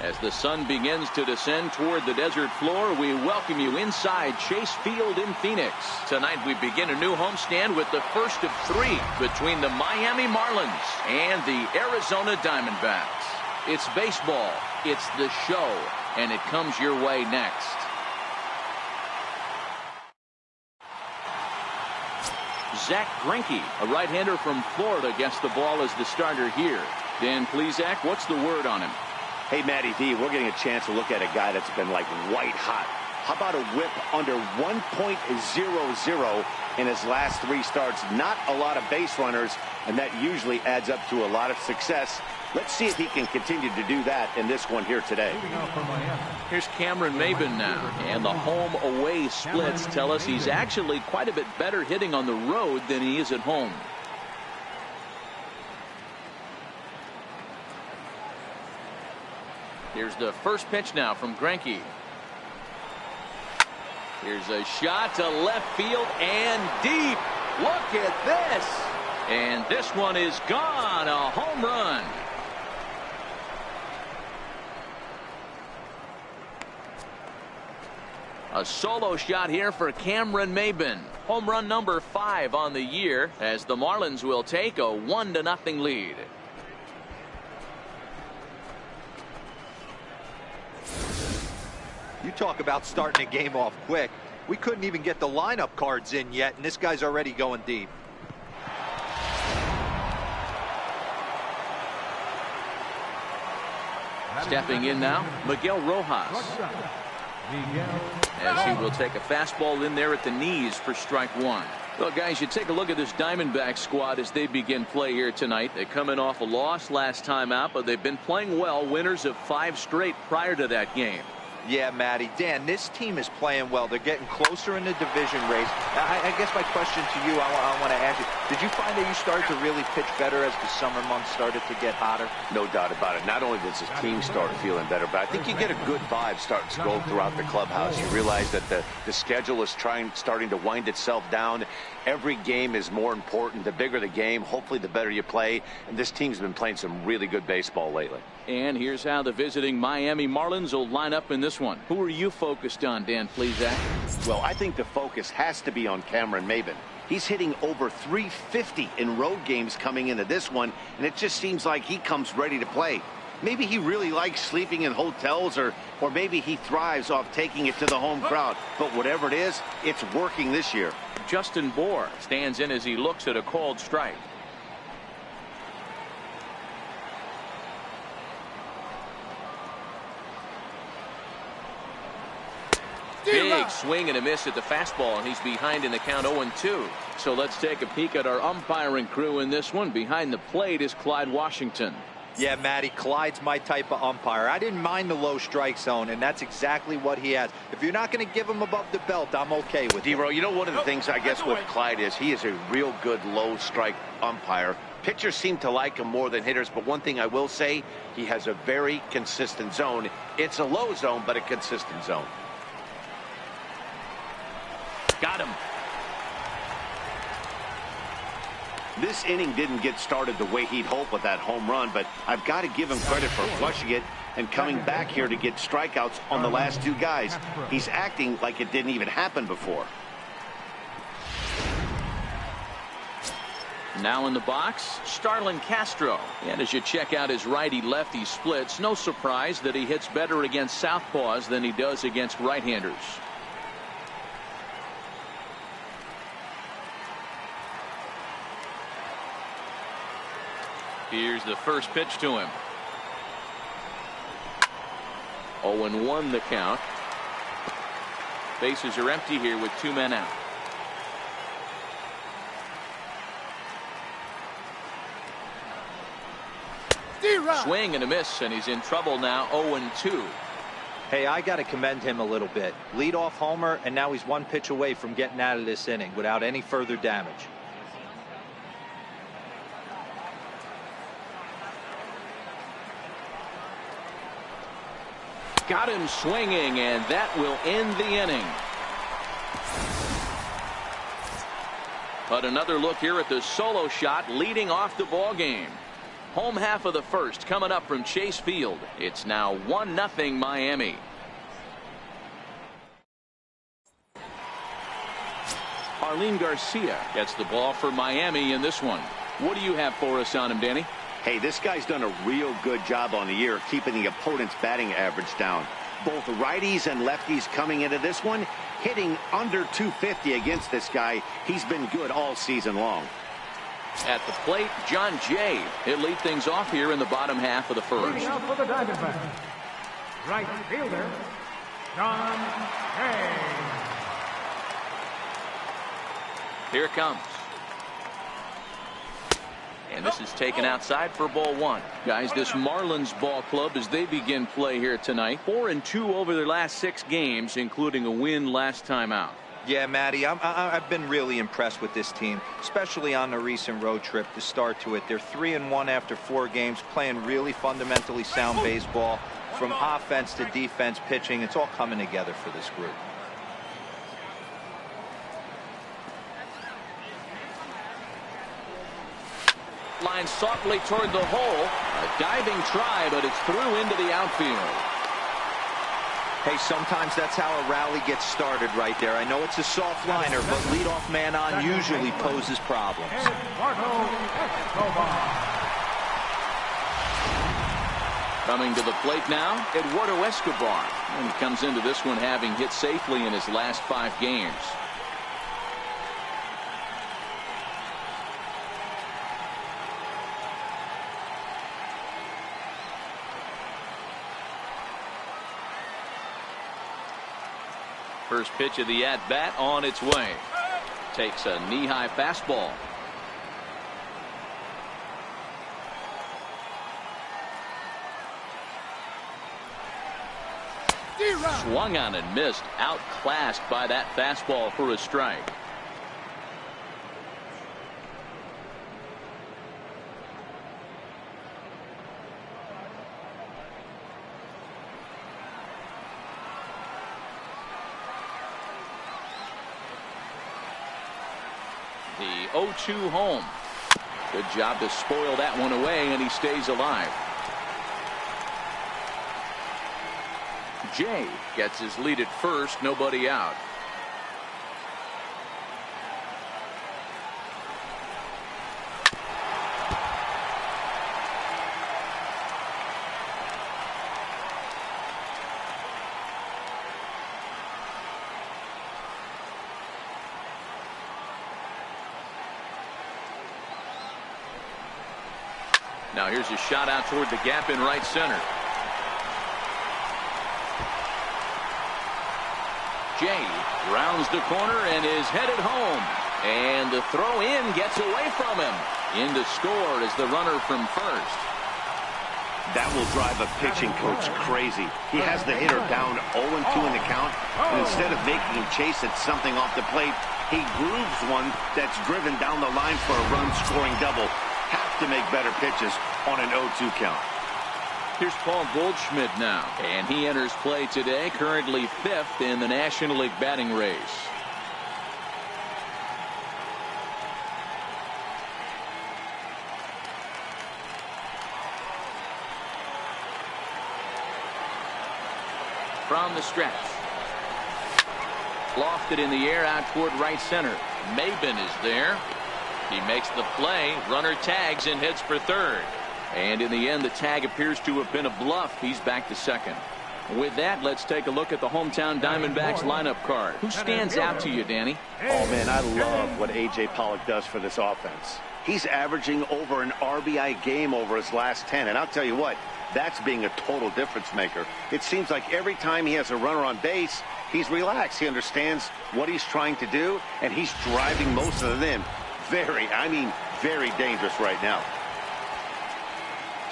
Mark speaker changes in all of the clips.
Speaker 1: As the sun begins to descend toward the desert floor, we welcome you inside Chase Field in Phoenix. Tonight we begin a new homestand with the first of 3 between the Miami Marlins and the Arizona Diamondbacks. It's baseball, it's the show, and it comes your way next. Zach Greinke, a right-hander from Florida, gets the ball as the starter here. Dan Plesac, what's the word on him?
Speaker 2: Hey, Matty D, we're getting a chance to look at a guy that's been like white hot. How about a whip under 1.00 in his last 3 starts? Not a lot of base runners, and that usually adds up to a lot of success. Let's see if he can continue to do that in this one here today.
Speaker 1: Here's Cameron Maybin now, and the home-away splits tell us he's actually quite a bit better hitting on the road than he is at home. Here's the first pitch now from Greinke. Here's a shot to left field and deep. Look at this. And this one is gone. A home run. A solo shot here for Cameron Maybin. Home run number 5 on the year as the Marlins will take a 1-0 lead.
Speaker 3: You talk about starting a game off quick. We couldn't even get the lineup cards in yet, and this guy's already going deep.
Speaker 1: Stepping in now, Miguel Rojas. As he will take a fastball in there at the knees for strike 1. Well, guys, you take a look at this Diamondback squad as they begin play here tonight. They're coming off a loss last time out, but they've been playing well, winners of 5 straight prior to that game.
Speaker 3: Yeah, Matty. Dan, this team is playing well. They're getting closer in the division race. I guess my question to you, I want to ask you, did you find that you started to really pitch better as the summer months started to get hotter?
Speaker 2: No doubt about it. Not only does the team start feeling better, but I think you get a good vibe starting to go throughout the clubhouse. You realize that the schedule is starting to wind itself down. Every game is more important. The bigger the game, hopefully the better you play. And this team's been playing some really good baseball lately.
Speaker 1: And here's how the visiting Miami Marlins will line up in this one. Who are you focused on, Dan Plesac?
Speaker 2: Well, I think the focus has to be on Cameron Maybin. He's hitting over 350 in road games coming into this one, and it just seems like he comes ready to play. Maybe he really likes sleeping in hotels, or maybe he thrives off taking it to the home crowd. But whatever it is, it's working this year.
Speaker 1: Justin Bour stands in as he looks at a called strike. Big swing and a miss at the fastball, and he's behind in the count 0-2. So let's take a peek at our umpiring crew in this one. Behind the plate is Clyde Washington.
Speaker 3: Yeah, Matty, Clyde's my type of umpire. I didn't mind the low strike zone, and that's exactly what he has. If you're not going to give him above the belt, I'm okay with it.
Speaker 2: D-Row, you know, one of the things I guess with Clyde is he is a real good low strike umpire. Pitchers seem to like him more than hitters, but one thing I will say, he has a very consistent zone. It's a low zone, but a consistent zone.
Speaker 1: Got him.
Speaker 2: This inning didn't get started the way he'd hoped with that home run, but I've got to give him credit for flushing it and coming back here to get strikeouts on the last 2 guys. He's acting like it didn't even happen before.
Speaker 1: Now in the box, Starlin Castro. And as you check out his righty-lefty splits, no surprise that he hits better against southpaws than he does against right-handers. Here's the first pitch to him. 0-1 the count. Bases are empty here with 2 men out. Swing and a miss, and he's in trouble now. 0-2.
Speaker 3: Hey, I got to commend him a little bit. Leadoff homer, and now he's 1 pitch away from getting out of this inning without any further damage.
Speaker 1: Got him swinging, and that will end the inning. But another look here at the solo shot leading off the ball game. Home half of the first coming up from Chase Field. It's now 1-0 Miami. Arlene Garcia gets the ball for Miami in this one. What do you have for us on him, Danny?
Speaker 2: Hey, this guy's done a real good job on the year keeping the opponent's batting average down. Both righties and lefties coming into this one, hitting under 250 against this guy. He's been good all season long.
Speaker 1: At the plate, John Jay. He'll lead things off here in the bottom half of the first.
Speaker 4: Leading out for the Diamondbacks, right fielder, John Jay.
Speaker 1: Here it comes. And this is taken outside for ball one. Guys, this Marlins ball club, as they begin play here tonight, 4-2 over their last 6 games, including a win last time out.
Speaker 3: Yeah, Matty, I've been really impressed with this team, especially on the recent road trip to start to it. They're 3-1 after 4 games, playing really fundamentally sound baseball. From offense to defense, pitching, it's all coming together for this group.
Speaker 1: Line softly toward the hole. A diving try, but it's through into the outfield.
Speaker 3: Hey, sometimes that's how a rally gets started right there. I know it's a soft liner, but leadoff man on usually poses problems.
Speaker 1: Coming to the plate now, Eduardo Escobar. And he comes into this one having hit safely in his last 5 games. First pitch of the at-bat on its way. Takes a knee-high fastball. Swung on and missed. Outclassed by that fastball for a strike. The 0-2 home. Good job to spoil that one away, and he stays alive. Jay gets his lead at first, nobody out. Now here's a shot out toward the gap in right center. Jay rounds the corner and is headed home. And the throw in gets away from him. In to score is the runner from first.
Speaker 2: That will drive a pitching coach crazy. He has the hitter down 0-2 in the count, and instead of making him chase at something off the plate, he grooves one that's driven down the line for a run-scoring double. Have to make better pitches on an 0-2 count.
Speaker 1: Here's Paul Goldschmidt now, and he enters play today, currently 5th in the National League batting race. From the stretch. Lofted in the air out toward right center. Maben is there. He makes the play. Runner tags and heads for third. And in the end, the tag appears to have been a bluff. He's back to second. With that, let's take a look at the hometown Diamondbacks lineup card. Who stands out to you, Danny?
Speaker 2: Oh, man, I love what A.J. Pollock does for this offense. He's averaging over an RBI game over his last 10. And I'll tell you what, that's being a total difference maker. It seems like every time he has a runner on base, he's relaxed. He understands what he's trying to do, and he's driving most of them. Very dangerous right now.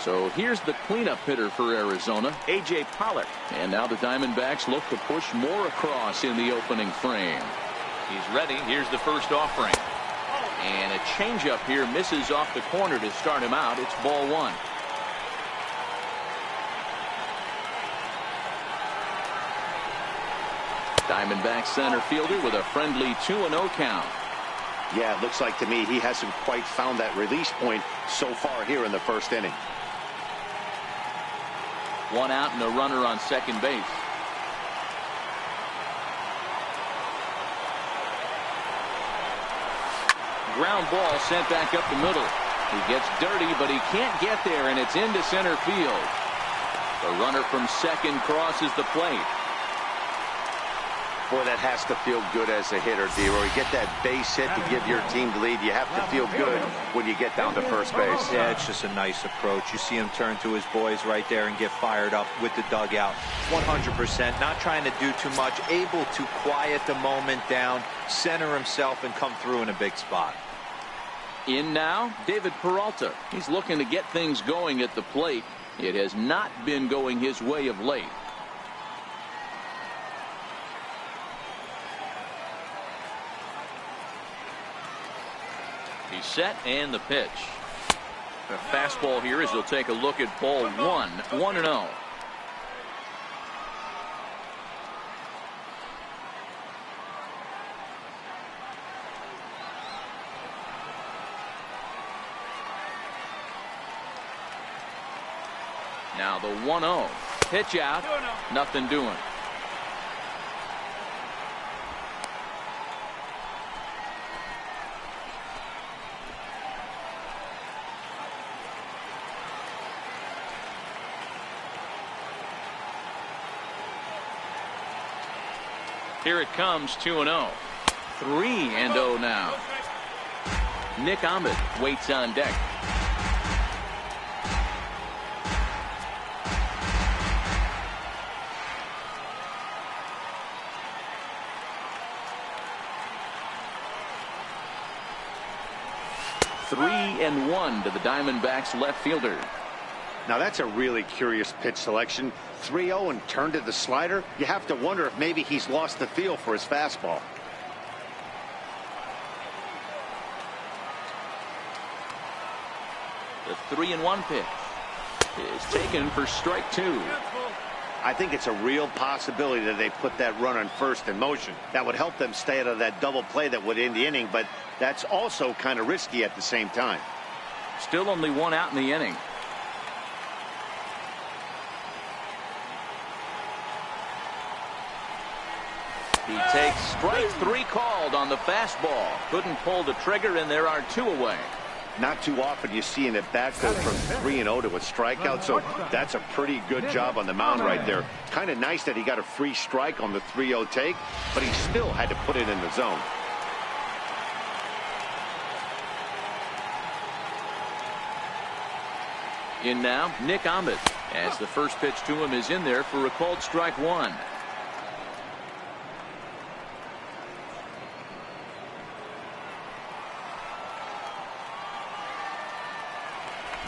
Speaker 1: So here's the cleanup hitter for Arizona, A.J. Pollock. And now the Diamondbacks look to push more across in the opening frame. He's ready. Here's the first offering. And a changeup here misses off the corner to start him out. It's ball one. Diamondback center fielder with a friendly 2-0 count.
Speaker 2: Yeah, it looks like to me he hasn't quite found that release point so far here in the first inning.
Speaker 1: One out and a runner on second base. Ground ball sent back up the middle. He gets dirty, but he can't get there, and it's into center field. The runner from second crosses the plate.
Speaker 2: Boy, that has to feel good as a hitter, D-Roy. Get that base hit to give your team the lead. You have to feel good when you get down to first base.
Speaker 3: Yeah, it's just a nice approach. You see him turn to his boys right there and get fired up with the dugout. 100%, not trying to do too much, able to quiet the moment down, center himself, and come through in a big spot.
Speaker 1: In now, David Peralta. He's looking to get things going at the plate. It has not been going his way of late. He's set, and the pitch. The fastball here as he'll take a look at ball one. 1-0. Now the 1-0. Pitch out. Nothing doing. Here it comes, 2-0. 3-0 now. Nick Ahmed waits on deck. Three and one to the Diamondbacks left fielder.
Speaker 2: Now that's a really curious pitch selection. 3-0 and turned to the slider. You have to wonder if maybe he's lost the feel for his fastball.
Speaker 1: The 3-1 pitch is taken for strike two.
Speaker 2: I think it's a real possibility that they put that run on first in motion. That would help them stay out of that double play that would end the inning, but that's also kind of risky at the same time.
Speaker 1: Still only one out in the inning. He takes strike three called on the fastball. Couldn't pull the trigger, and there are two away.
Speaker 2: Not too often you see an at-bat go from 3-0 to a strikeout, so that's a pretty good job on the mound right there. Kind of nice that he got a free strike on the 3-0 take, but he still had to put it in the zone.
Speaker 1: In now, Nick Ahmed, as the first pitch to him is in there for a called strike one.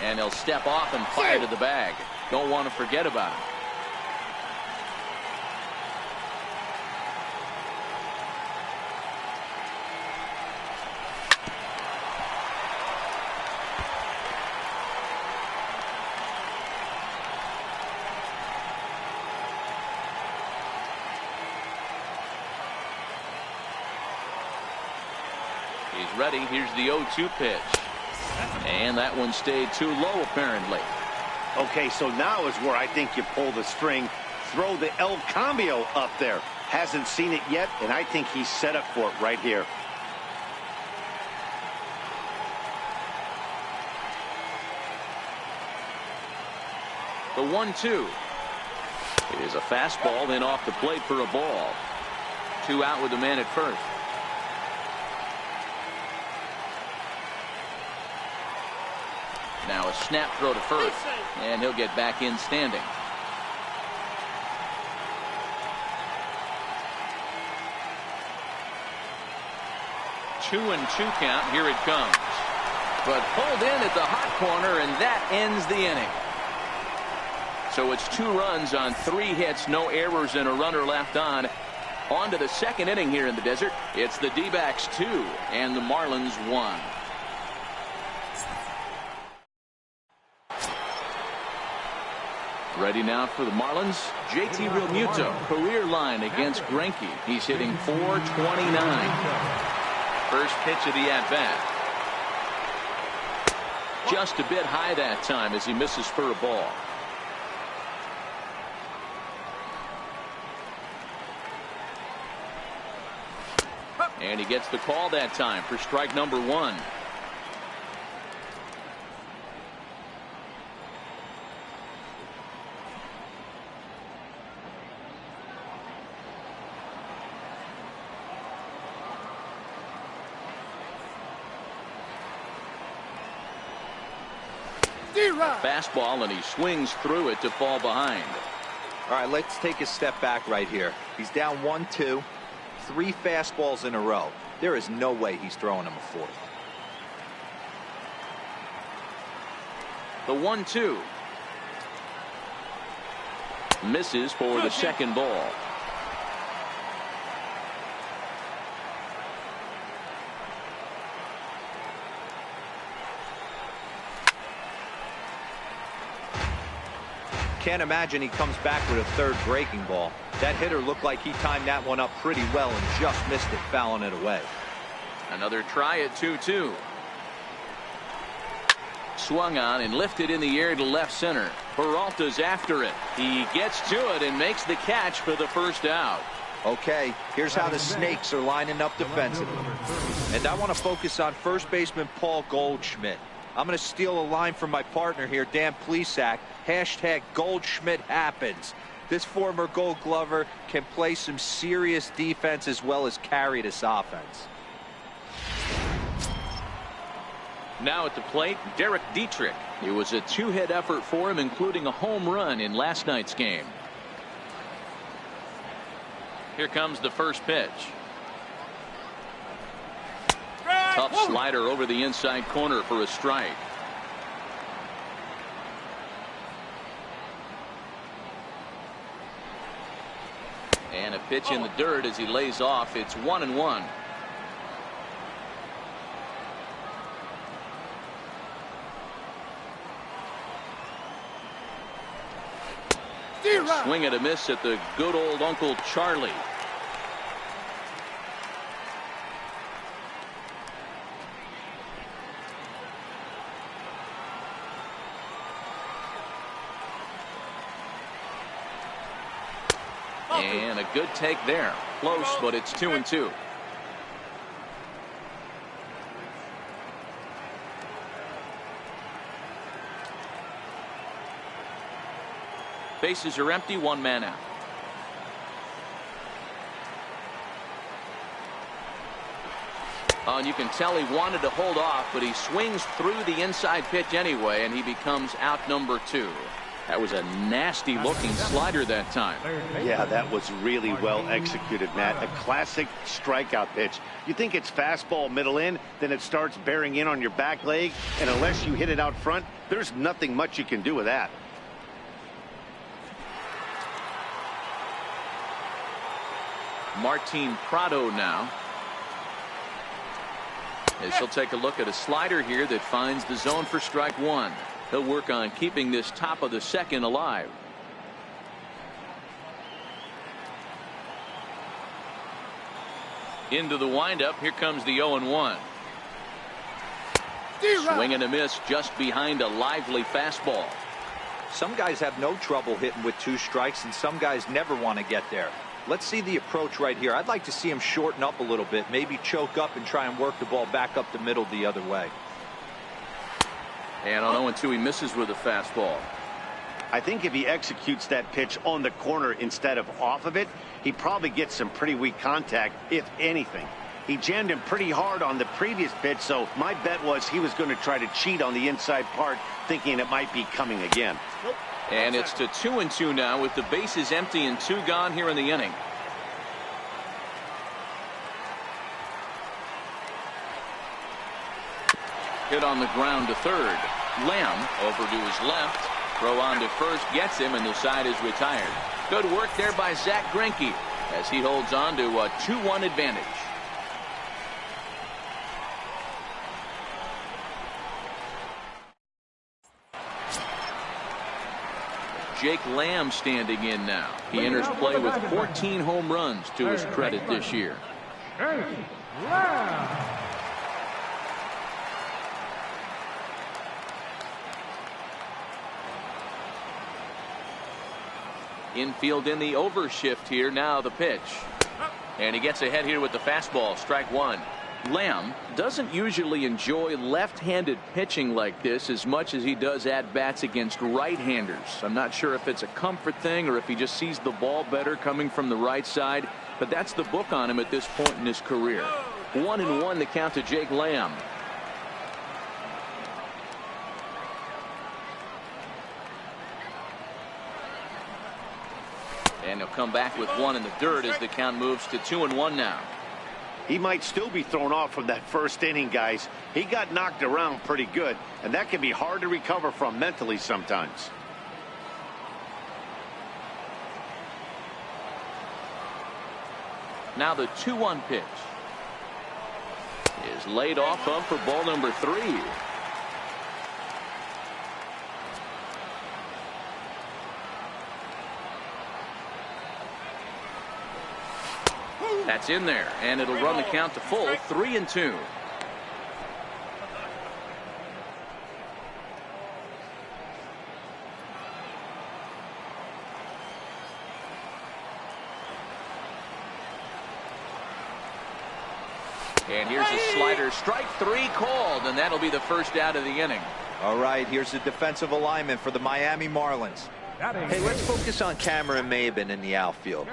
Speaker 1: And he'll step off and fire to the bag. Don't want to forget about him. He's ready. Here's the 0-2 pitch. And that one stayed too low, apparently.
Speaker 2: Okay, so now is where I think you pull the string. Throw the El Cambio up there. Hasn't seen it yet, and I think he's set up for it right here.
Speaker 1: The 1-2. It is a fastball, then off the plate for a ball. Two out with the man at first. Now a snap throw to first, and he'll get back in standing. Two and two count. Here it comes. But pulled in at the hot corner, and that ends the inning. So it's 2 runs on 3 hits, no errors, and a runner left on. On to the second inning here in the desert. It's the D-backs 2 and the Marlins 1. Ready now for the Marlins, JT Realmuto, career line against Greinke. He's hitting .429. First pitch of the at-bat. Just a bit high that time as he misses for a ball. And he gets the call that time for strike number one. Fastball, and he swings through it to fall behind.
Speaker 3: All right, let's take a step back right here. He's down 1-2, 3 fastballs in a row. There is no way he's throwing him a fourth.
Speaker 1: The 1-2. Misses for the second ball.
Speaker 3: Can't imagine he comes back with a third breaking ball. That hitter looked like he timed that one up pretty well and just missed it, fouling it away.
Speaker 1: Another try at 2-2. Swung on and lifted in the air to left center. Peralta's after it. He gets to it and makes the catch for the first out.
Speaker 3: Okay, here's how the Snakes are lining up defensively. And I want to focus on first baseman Paul Goldschmidt. I'm going to steal a line from my partner here, Dan Plesac. Hashtag Goldschmidt happens. This former Gold Glover can play some serious defense as well as carry this offense.
Speaker 1: Now at the plate, Derek Dietrich. It was a 2-hit effort for him, including a home run in last night's game. Here comes the first pitch. Tough slider over the inside corner for a strike. And a pitch in the dirt as he lays off. It's 1-1. Swing and a miss at the good old Uncle Charlie. And a good take there. Close, but it's 2-2. Bases are empty, 1 man out. Oh, and you can tell he wanted to hold off, but he swings through the inside pitch anyway, and he becomes out number 2. That was a nasty looking slider that time.
Speaker 2: Yeah, that was really well executed, Matt. A classic strikeout pitch. You think it's fastball middle in, then it starts bearing in on your back leg, and unless you hit it out front, there's nothing much you can do with that.
Speaker 1: Martin Prado now, as he'll take a look at a slider here that finds the zone for strike 1. He'll work on keeping this top of the second alive. Into the windup. Here comes the 0-1. Swing and a miss just behind a lively fastball.
Speaker 3: Some guys have no trouble hitting with 2 strikes, and some guys never want to get there. Let's see the approach right here. I'd like to see him shorten up a little bit, maybe choke up and try and work the ball back up the middle the other way.
Speaker 1: And on 0-2, he misses with a fastball.
Speaker 2: I think if he executes that pitch on the corner instead of off of it, he probably gets some pretty weak contact, if anything. He jammed him pretty hard on the previous pitch, so my bet was he was going to try to cheat on the inside part, thinking it might be coming again.
Speaker 1: And it's to 2-2 now with the bases empty and 2 gone here in the inning. Hit on the ground to third. Lamb over to his left. Throw on to first, gets him, and the side is retired. Good work there by Zach Greinke as he holds on to a 2-1 advantage. Jake Lamb standing in now. He enters play with 14 home runs to his credit this year.
Speaker 4: Jake Lamb.
Speaker 1: Infield in the overshift here. Now the pitch. And he gets ahead here with the fastball. Strike one. Lamb doesn't usually enjoy left-handed pitching like this as much as he does at-bats against right-handers. I'm not sure if it's a comfort thing or if he just sees the ball better coming from the right side, but that's the book on him at this point in his career. 1-1 the count to Jake Lamb. And he'll come back with one in the dirt as the count moves to 2-1 now.
Speaker 2: He might still be thrown off from that first inning, guys. He got knocked around pretty good, and that can be hard to recover from mentally sometimes.
Speaker 1: Now the 2-1 pitch is laid off of for ball number 3. That's in there, and it'll run the count to full 3-2. And here's a slider, strike 3 called, and that'll be the first out of the inning.
Speaker 3: All right, here's the defensive alignment for the Miami Marlins. Hey, let's focus on Cameron Maben in the outfield.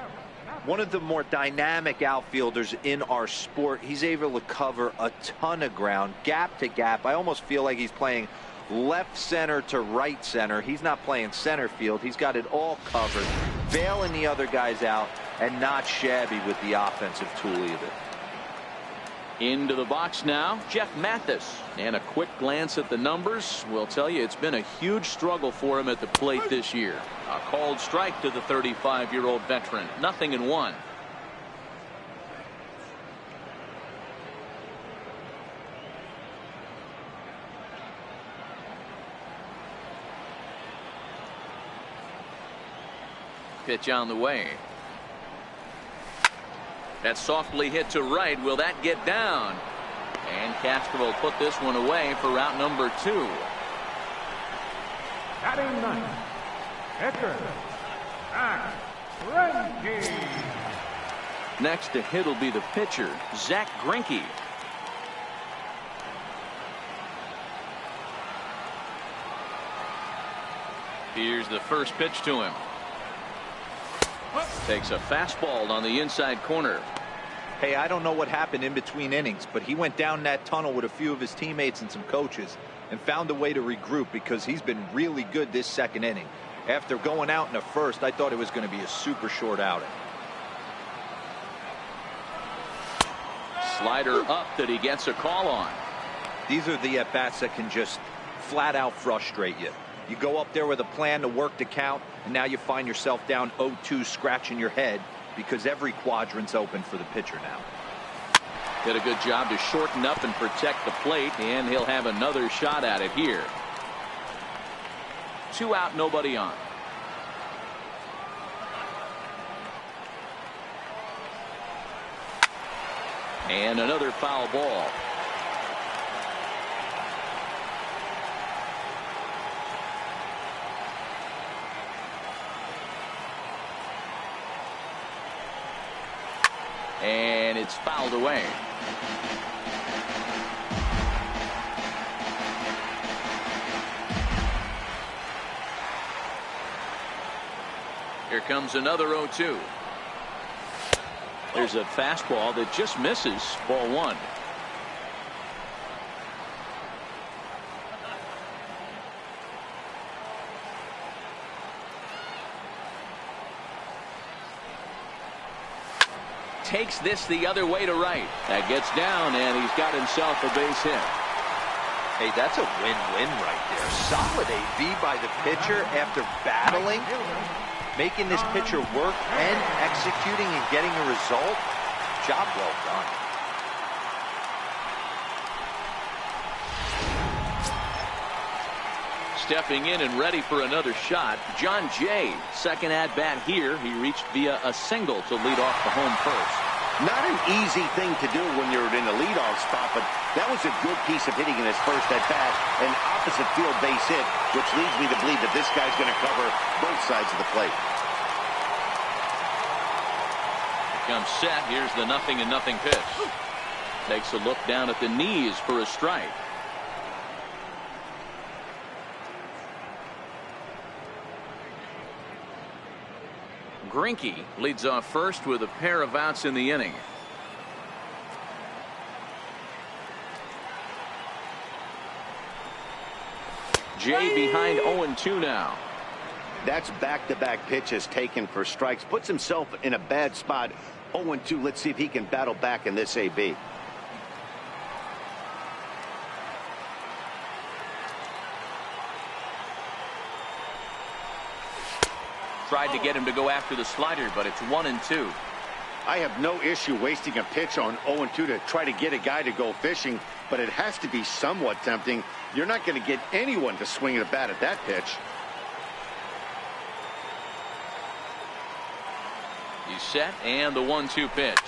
Speaker 3: One of the more dynamic outfielders in our sport. He's able to cover a ton of ground, gap to gap. I almost feel like he's playing left center to right center. He's not playing center field. He's got it all covered, bailing the other guys out, and not shabby with the offensive tool either.
Speaker 1: Into the box now, Jeff Mathis. And a quick glance at the numbers will tell you it's been a huge struggle for him at the plate this year. A called strike to the 35-year-old veteran. 0-1. Pitch on the way. That's softly hit to right. Will that get down? And Castro will put this one away for route number 2.
Speaker 4: Batting ninth, pitcher, Zach Greinke.
Speaker 1: Next to hit will be the pitcher, Zach Greinke. Here's the first pitch to him. Takes a fastball on the inside corner.
Speaker 3: Hey, I don't know what happened in between innings, but he went down that tunnel with a few of his teammates and some coaches and found a way to regroup because he's been really good this second inning. After going out in the first, I thought it was going to be a super short outing.
Speaker 1: Slider up that he gets a call on.
Speaker 3: These are the at-bats that can just flat out frustrate you. You go up there with a plan to work the count, and now you find yourself down 0-2 scratching your head because every quadrant's open for the pitcher now.
Speaker 1: Did a good job to shorten up and protect the plate, and he'll have another shot at it here. 2 out, nobody on. And another foul ball. And it's fouled away. Here comes another 0-2. There's a fastball that just misses. Ball 1. Takes this the other way to right. That gets down, and he's got himself a base hit.
Speaker 3: Hey, that's a win-win right there. Solid AB by the pitcher after battling, making this pitcher work and executing and getting a result. Job well done.
Speaker 1: Stepping in and ready for another shot, John Jay. Second at bat here. He reached via a single to lead off the home first.
Speaker 2: Not an easy thing to do when you're in a leadoff spot, but that was a good piece of hitting in his first at bat. An opposite field base hit, which leads me to believe that this guy's going to cover both sides of the plate.
Speaker 1: comes set. Here's the 0-0 pitch. Takes a look down at the knees for a strike. Greinke leads off first with a pair of outs in the inning. Jay behind 0-2 now.
Speaker 2: That's back-to-back pitches taken for strikes. Puts himself in a bad spot. 0-2. Let's see if he can battle back in this AB.
Speaker 1: Tried to get him to go after the slider, but it's 1-2.
Speaker 2: I have no issue wasting a pitch on 0-2 to try to get a guy to go fishing, but it has to be somewhat tempting. You're not going to get anyone to swing at a bat at that pitch.
Speaker 1: He's set, and the 1-2 pitch.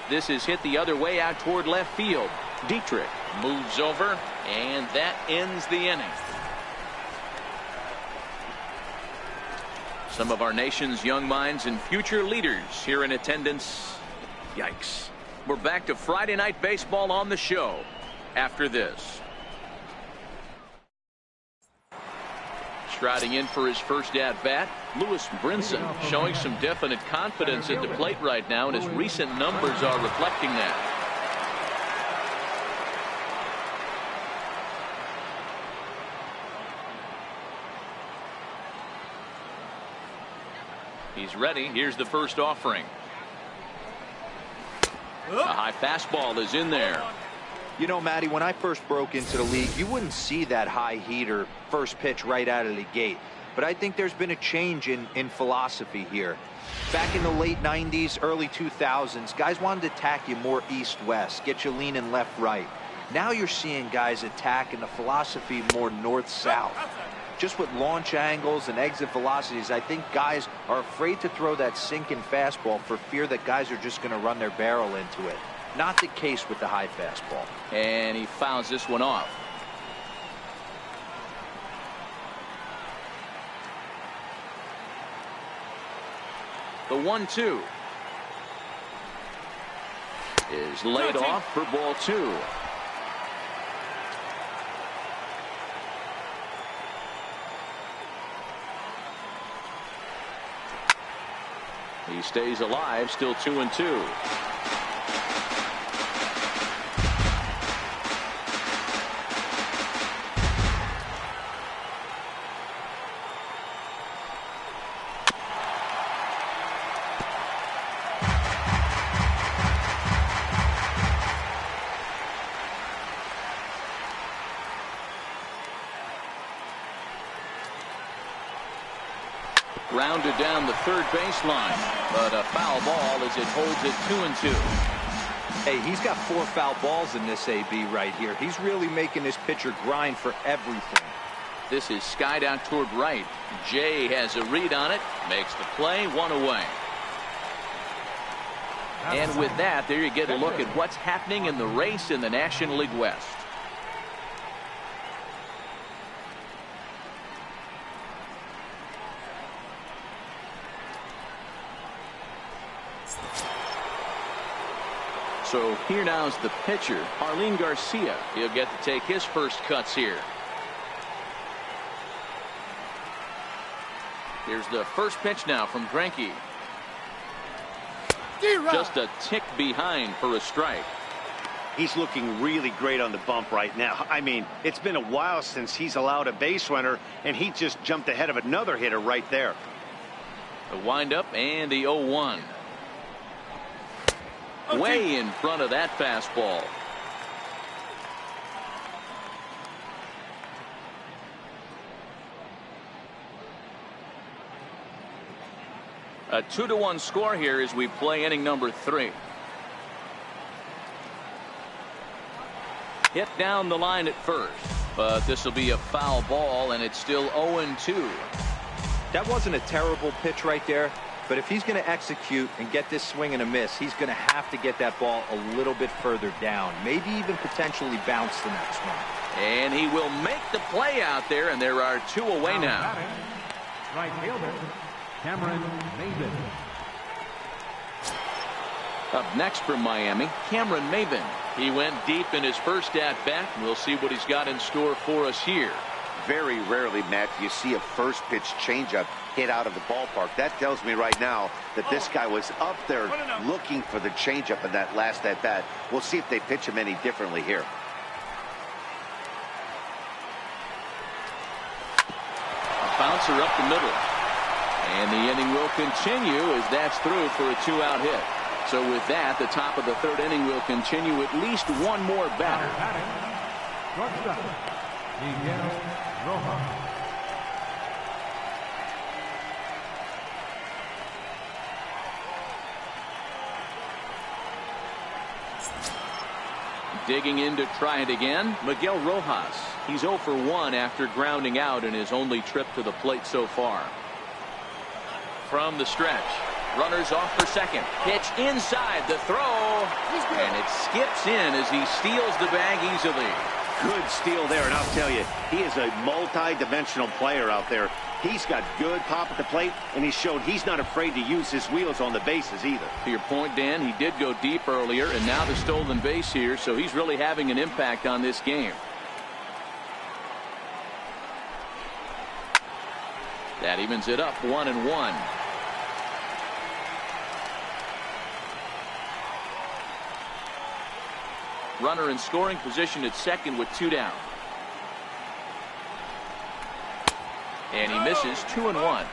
Speaker 1: This is hit the other way out toward left field. Dietrich moves over, and that ends the inning. Some of our nation's young minds and future leaders here in attendance. Yikes. We're back to Friday Night Baseball on the show after this. Striding in for his first at-bat, Lewis Brinson, showing some definite confidence at the plate right now, and his recent numbers are reflecting that. He's ready. Here's the first offering. A high fastball is in there.
Speaker 3: You know, Matty, when I first broke into the league, you wouldn't see that high heater first pitch right out of the gate. But I think there's been a change in philosophy here. Back in the late 90s, early 2000s, guys wanted to attack you more east-west, get you leaning left-right. Now you're seeing guys attack in the philosophy more north-south. Just with launch angles and exit velocities, I think guys are afraid to throw that sinking fastball for fear that guys are just going to run their barrel into it. Not the case with the high fastball.
Speaker 1: And he fouls this one off. The 1-2 is laid off for ball 2. He stays alive, still 2-2. Grounded down the third baseline, but a foul ball as it holds it 2-2.
Speaker 3: Hey, he's got 4 foul balls in this AB right here. He's really making this pitcher grind for everything.
Speaker 1: This is skied out toward right. Jay has a read on it, makes the play, 1 away. And with that, there you get a look at what's happening in the race in the National League West. So here now is the pitcher, Arlene Garcia. He'll get to take his first cuts here. Here's the first pitch now from Greinke. Just a tick behind for a strike.
Speaker 2: He's looking really great on the bump right now. I mean, it's been a while since he's allowed a base runner, and he just jumped ahead of another hitter right there.
Speaker 1: The windup and the 0-1. Way in front of that fastball. A 2-1 score here as we play inning number 3. Hit down the line at first, but this will be a foul ball, and it's still 0-2.
Speaker 3: That wasn't a terrible pitch right there. But if he's going to execute and get this swing and a miss, he's going to have to get that ball a little bit further down. Maybe even potentially bounce the next one.
Speaker 1: And he will make the play out there, and there are 2 away now.
Speaker 4: Right fielder, Cameron Mason.
Speaker 1: Up next from Miami, Maben. He went deep in his first at-bat. We'll see what he's got in store for us here.
Speaker 2: Very rarely, Matt, do you see a first pitch changeup hit out of the ballpark. That tells me right now that this guy was up there looking for the changeup in that last at-bat. We'll see if they pitch him any differently here.
Speaker 1: A bouncer up the middle. And the inning will continue as that's through for a 2-out hit. So with that, the top of the third inning will continue at least one more batter.
Speaker 4: Shortstop, Miguel Rojas.
Speaker 1: Digging in to try it again, Miguel Rojas. He's 0 for 1 after grounding out in his only trip to the plate so far. From the stretch, runners off for second. Pitch inside, the throw, and it skips in as he steals the bag easily.
Speaker 2: Good steal there, and I'll tell you, he is a multi-dimensional player out there. He's got good pop at the plate, and he showed he's not afraid to use his wheels on the bases either.
Speaker 1: To your point, Dan, he did go deep earlier, and now the stolen base here, so he's really having an impact on this game. That evens it up 1-1. Runner in scoring position at second with 2 down. And he misses 2-1.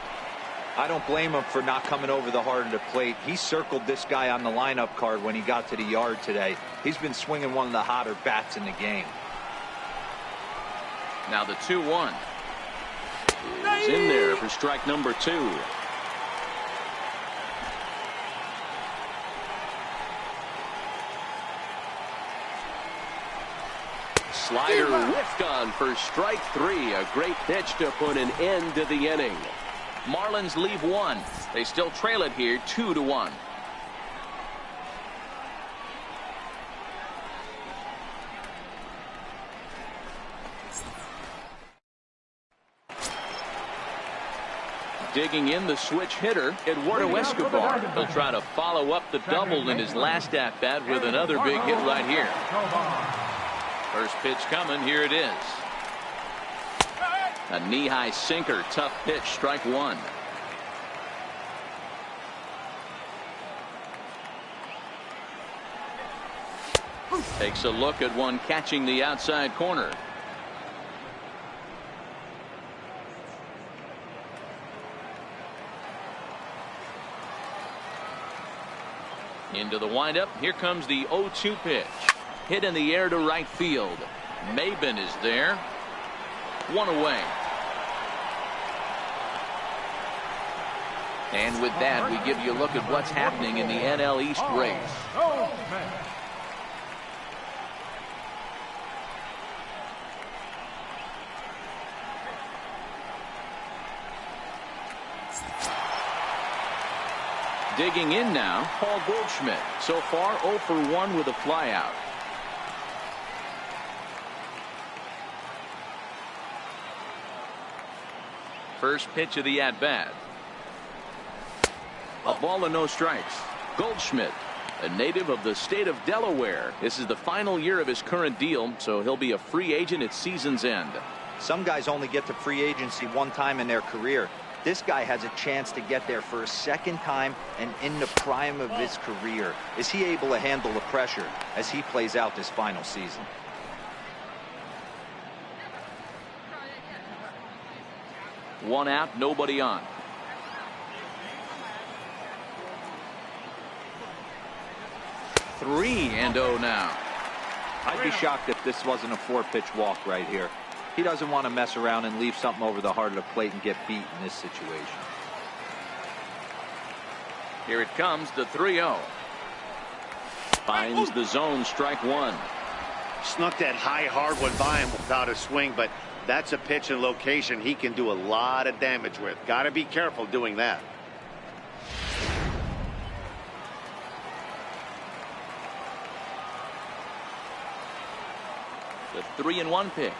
Speaker 3: I don't blame him for not coming over the heart of the plate. He circled this guy on the lineup card when he got to the yard today. He's been swinging one of the hotter bats in the game.
Speaker 1: Now the 2-1 is in there for strike number 2. Slider whiffed on for strike 3. A great pitch to put an end to the inning. Marlins leave 1. They still trail it here 2-1. Digging in the switch hitter, Eduardo Escobar. He'll try to follow up the double in his last at-bat with another big hit right here. First pitch coming. Here it is. A knee-high sinker. Tough pitch. Strike 1. Takes a look at one catching the outside corner. Into the windup. Here comes the 0-2 pitch. Hit in the air to right field. Maben is there. 1 away. And with that, we give you a look at what's happening in the NL East race. Digging in now, Paul Goldschmidt. So far 0 for 1 with a flyout. First pitch of the at-bat. A ball and no strikes. Goldschmidt, a native of the state of Delaware. This is the final year of his current deal, so he'll be a free agent at season's end.
Speaker 3: Some guys only get to free agency one time in their career. This guy has a chance to get there for a second time and in the prime of his career. Is he able to handle the pressure as he plays out this final season?
Speaker 1: One out, nobody on. Three and 0 now.
Speaker 3: I'd be shocked if this wasn't a 4-pitch walk right here. He doesn't want to mess around and leave something over the heart of the plate and get beat in this situation.
Speaker 1: Here it comes, the 3-0. Finds the zone, strike 1.
Speaker 2: Snuck that high hard one by him without a swing, but that's a pitch and location he can do a lot of damage with. Got to be careful doing that.
Speaker 1: The 3-1 pitch.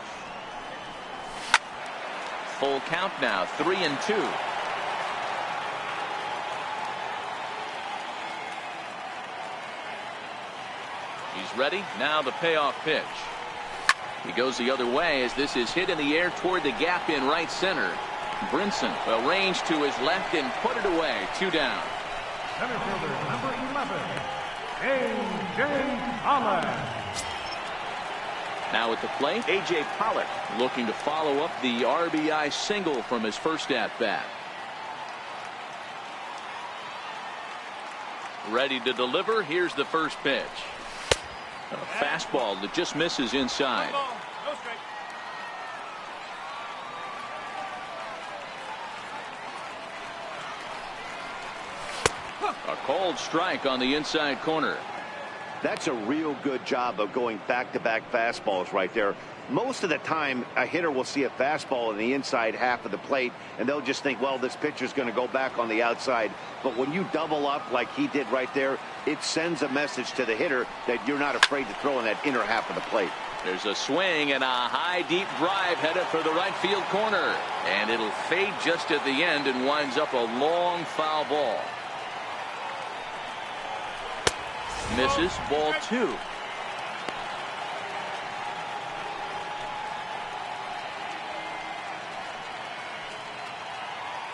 Speaker 1: Full count now, 3-2. He's ready. Now the payoff pitch. He goes the other way as this is hit in the air toward the gap in right center. Brinson will range to his left and put it away. 2 down.
Speaker 4: Center fielder number 11, A.J. Pollock.
Speaker 1: Now at the plate, A.J. Pollock looking to follow up the RBI single from his first at-bat. Ready to deliver. Here's the first pitch. A fastball that just misses inside. A called strike on the inside corner.
Speaker 2: That's a real good job of going back-to-back fastballs right there. Most of the time, a hitter will see a fastball in the inside half of the plate, and they'll just think, well, this pitcher's going to go back on the outside. But when you double up like he did right there, it sends a message to the hitter that you're not afraid to throw in that inner half of the plate.
Speaker 1: There's a swing and a high, deep drive headed for the right field corner. And it'll fade just at the end and winds up a long foul ball. Misses. Ball 2.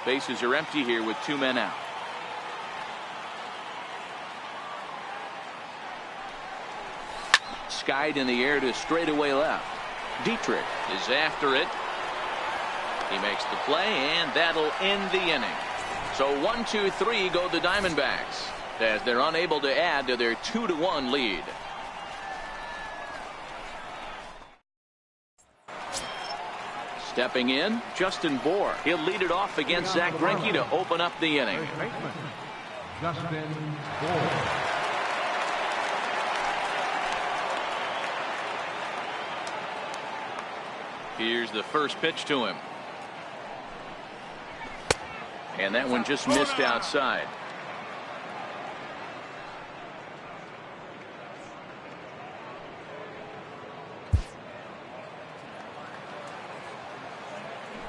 Speaker 1: Bases are empty here with 2 men out. Skied in the air to straightaway left. Dietrich is after it. He makes the play, and that'll end the inning. So 1, 2, 3 go the Diamondbacks as they're unable to add to their 2-1 lead. Stepping in, Justin Bour. He'll lead it off against Zach Greinke to open up the inning.
Speaker 4: Justin Bour.
Speaker 1: Here's the first pitch to him. And that one just missed outside.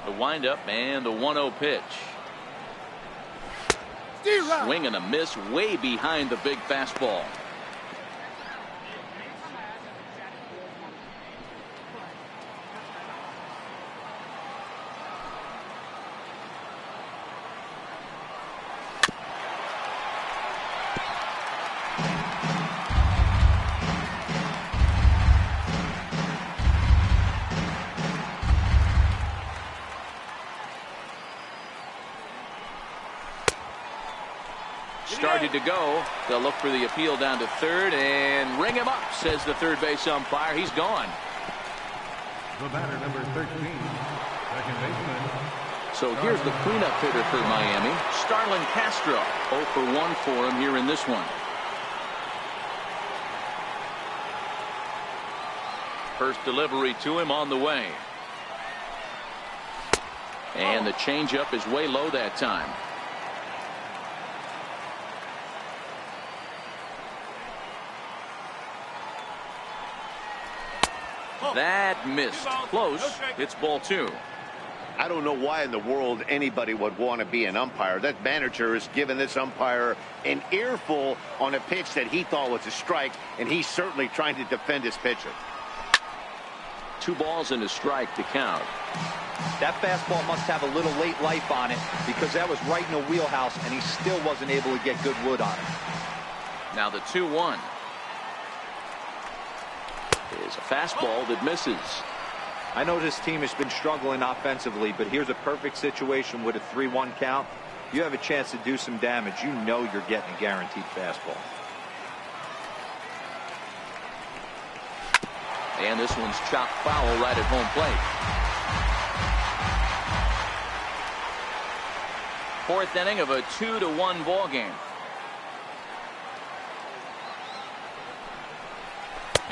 Speaker 1: The windup and the 1-0 pitch. Swing and a miss way behind the big fastball. Started to go. They'll look for the appeal down to third and ring him up, says the third base umpire. He's gone.
Speaker 4: The batter, number 13, second baseman.
Speaker 1: So here's the cleanup hitter for Miami, Starlin Castro. 0 for 1 for him here in this one. First delivery to him on the way. And the changeup is way low that time. That missed. Close. It's ball 2.
Speaker 2: I don't know why in the world anybody would want to be an umpire. That manager has given this umpire an earful on a pitch that he thought was a strike, and he's certainly trying to defend his pitcher.
Speaker 1: 2 balls and a strike to count.
Speaker 3: That fastball must have a little late life on it because that was right in the wheelhouse, and he still wasn't able to get good wood on it.
Speaker 1: Now the 2-1. Is a fastball that misses.
Speaker 3: I know this team has been struggling offensively, but here's a perfect situation with a 3-1 count. You have a chance to do some damage. You know you're getting a guaranteed fastball.
Speaker 1: And this one's chopped foul right at home plate. 4th inning of a 2-1 ball game.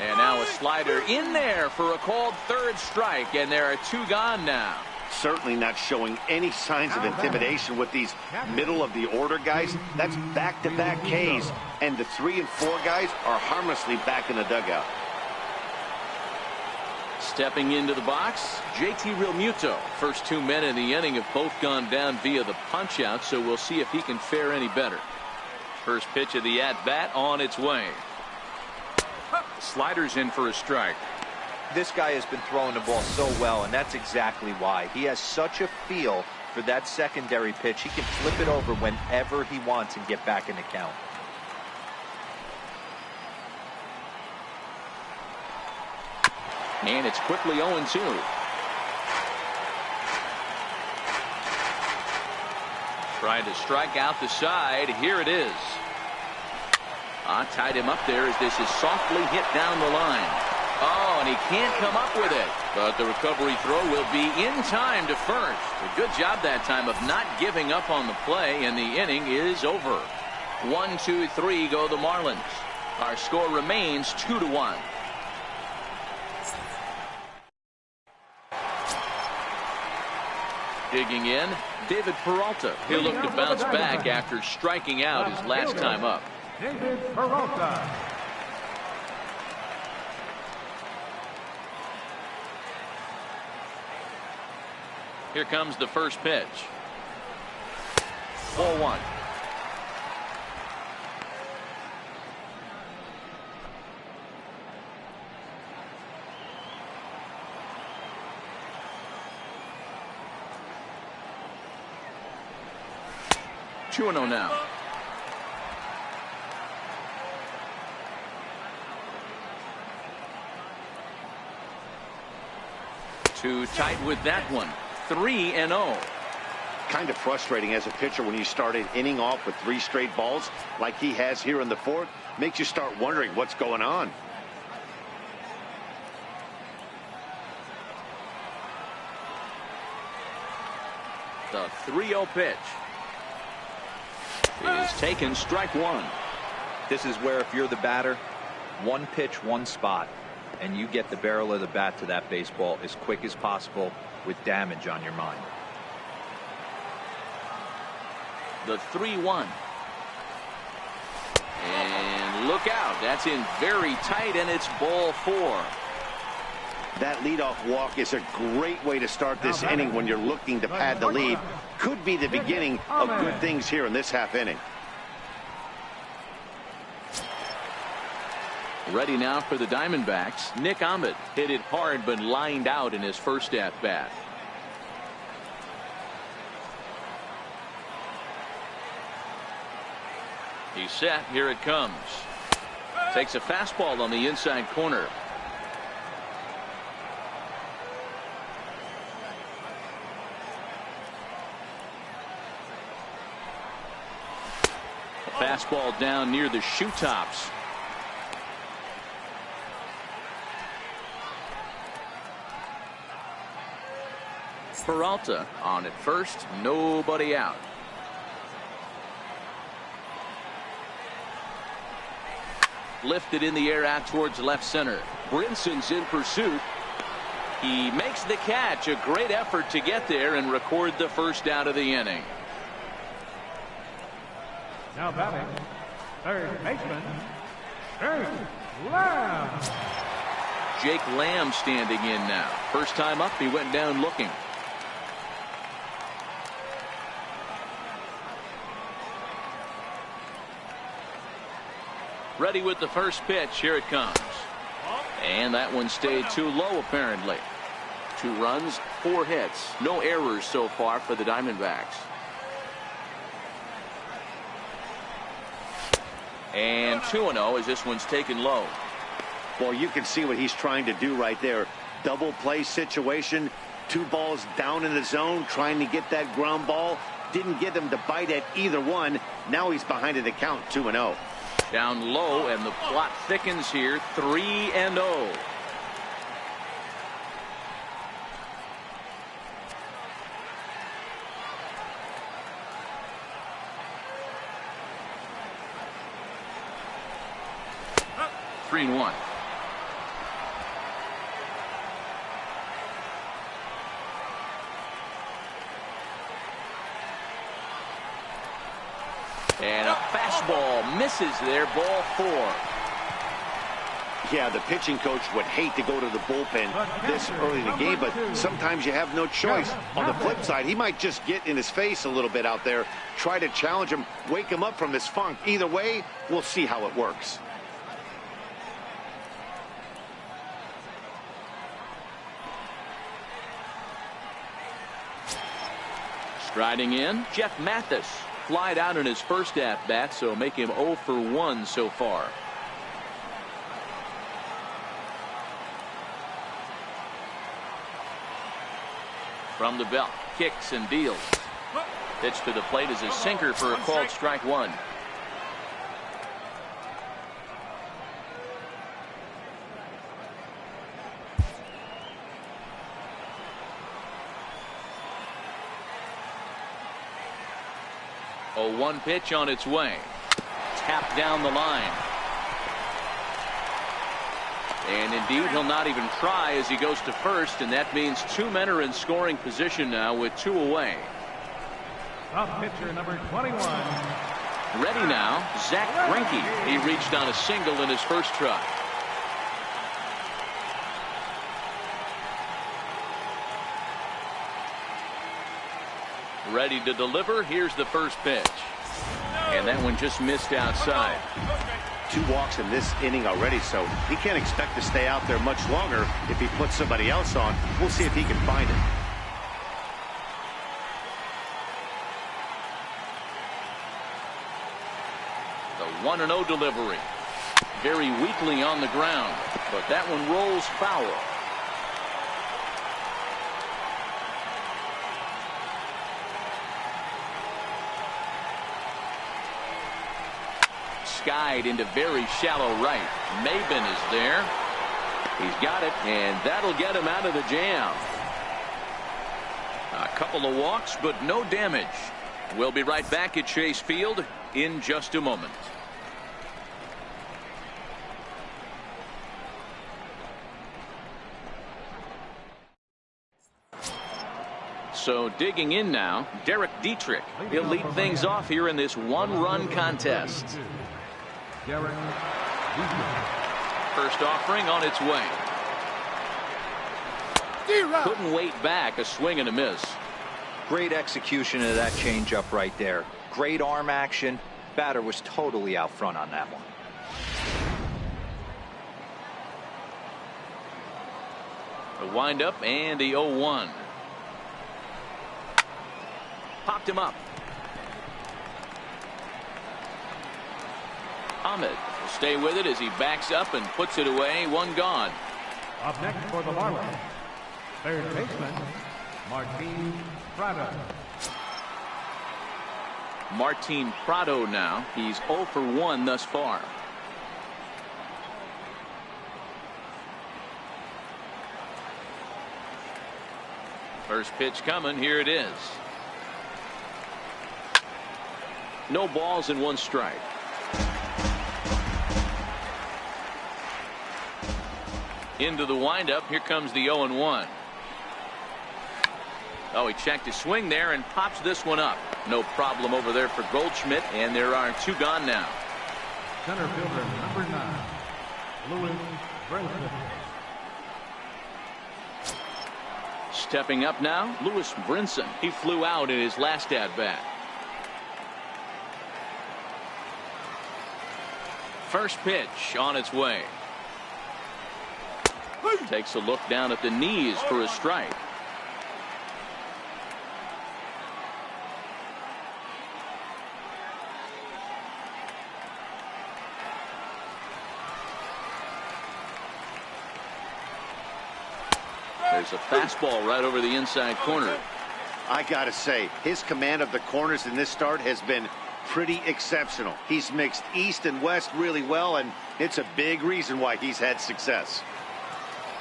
Speaker 1: And now a slider in there for a called third strike, and there are 2 gone now.
Speaker 2: Certainly not showing any signs of intimidation with these middle of the order guys. That's back-to-back Ks, and the 3 and 4 guys are harmlessly back in the dugout.
Speaker 1: Stepping into the box, JT Realmuto. First 2 men in the inning have both gone down via the punch-out, so we'll see if he can fare any better. First pitch of the at-bat on its way. Sliders in for a strike.
Speaker 3: This guy has been throwing the ball so well, and that's exactly why. He has such a feel for that secondary pitch. He can flip it over whenever he wants and get back in the count.
Speaker 1: And it's quickly 0-2. Trying to strike out the side. Here it is. Tied him up there as this is softly hit down the line. Oh, and he can't come up with it. But the recovery throw will be in time to first. A good job that time of not giving up on the play, and the inning is over. 1-2-3 go the Marlins. Our score remains 2-1. Digging in, David Peralta. He'll look to bounce back after striking out his last time up.
Speaker 4: David Peralta.
Speaker 1: Here comes the first pitch. Ball one. Two and 0 now. Too tight with that one. 3-0.
Speaker 2: Kind of frustrating as a pitcher when you start an inning off with 3 straight balls like he has here in the 4th. Makes you start wondering what's going on.
Speaker 1: The 3-0 pitch is taken, strike one.
Speaker 3: This is where if you're the batter, one pitch, one spot, and you get the barrel of the bat to that baseball as quick as possible with damage on your mind.
Speaker 1: The 3-1. And look out. That's in very tight, and it's ball 4.
Speaker 2: That leadoff walk is a great way to start this inning when you're looking to pad the lead. Could be the beginning of good things here in this half inning.
Speaker 1: Ready now for the Diamondbacks. Nick Ahmed hit it hard but lined out in his first at bat. He's set. Here it comes. Takes a fastball on the inside corner. A fastball down near the shoe tops. Peralta on at first, nobody out. Lifted in the air out towards left center. Brinson's in pursuit. He makes the catch. A great effort to get there and record the first out of the inning.
Speaker 4: Now batting, third baseman, Jake Lamb.
Speaker 1: Jake Lamb standing in now. First time up, he went down looking. Ready with the first pitch. Here it comes. And that one stayed too low, apparently. 2 runs, 4 hits. No errors so far for the Diamondbacks. And 2-0 as this one's taken low.
Speaker 2: Well, you can see what he's trying to do right there. Double play situation. 2 balls down in the zone, trying to get that ground ball. Didn't get him to bite at either one. Now he's behind in the count, 2-0.
Speaker 1: Down low, and the plot thickens here. 3-0. Three and 1. And a fastball misses there, ball 4.
Speaker 2: Yeah, the pitching coach would hate to go to the bullpen this early in the game, but sometimes you have no choice. On the flip side, he might just get in his face a little bit out there, try to challenge him, wake him up from his funk. Either way, we'll see how it works.
Speaker 1: Riding in, Jeff Mathis. Flied out in his first at-bat, so make him 0 for 1 so far. From the belt, kicks and deals. Pitch to the plate is a sinker for a called strike one. A 1 pitch on its way. Tapped down the line. And indeed, he'll not even try as he goes to first, and that means 2 men are in scoring position now with 2 away.
Speaker 4: Up pitcher number 21.
Speaker 1: Ready now, Zach Greinke. He reached on a single in his first try. Ready to deliver. Here's the first pitch. And that one just missed outside.
Speaker 2: 2 walks in this inning already, so he can't expect to stay out there much longer if he puts somebody else on. We'll see if he can find it.
Speaker 1: The 1-0 delivery. Very weakly on the ground, but that one rolls foul. Skied into very shallow right. Maben is there. He's got it, and that'll get him out of the jam. A couple of walks, but no damage. We'll be right back at Chase Field in just a moment. So digging in now, Derek Dietrich. He'll lead things off here in this 1-run contest. First offering on its way. Couldn't wait back. A swing and a miss.
Speaker 3: Great execution of that changeup right there. Great arm action. Batter was totally out front on that one.
Speaker 1: The windup and the 0-1. Popped him up. Ahmed will stay with it as he backs up and puts it away. 1 gone.
Speaker 4: Up next for the Marlins, third baseman, Martin Prado.
Speaker 1: Martin Prado now. He's 0 for 1 thus far. First pitch coming. Here it is. No balls and 1 strike. Into the windup. Here comes the 0-1. Oh, he checked his swing there and pops this one up. No problem over there for Goldschmidt, and there are 2 gone now.
Speaker 4: Center fielder number 9, Louis Brinson.
Speaker 1: Stepping up now, Louis Brinson. He flew out in his last at-bat. First pitch on its way. Takes a look down at the knees for a strike. There's a fastball right over the inside corner.
Speaker 2: I gotta say, his command of the corners in this start has been pretty exceptional. He's mixed east and west really well, and it's a big reason why he's had success.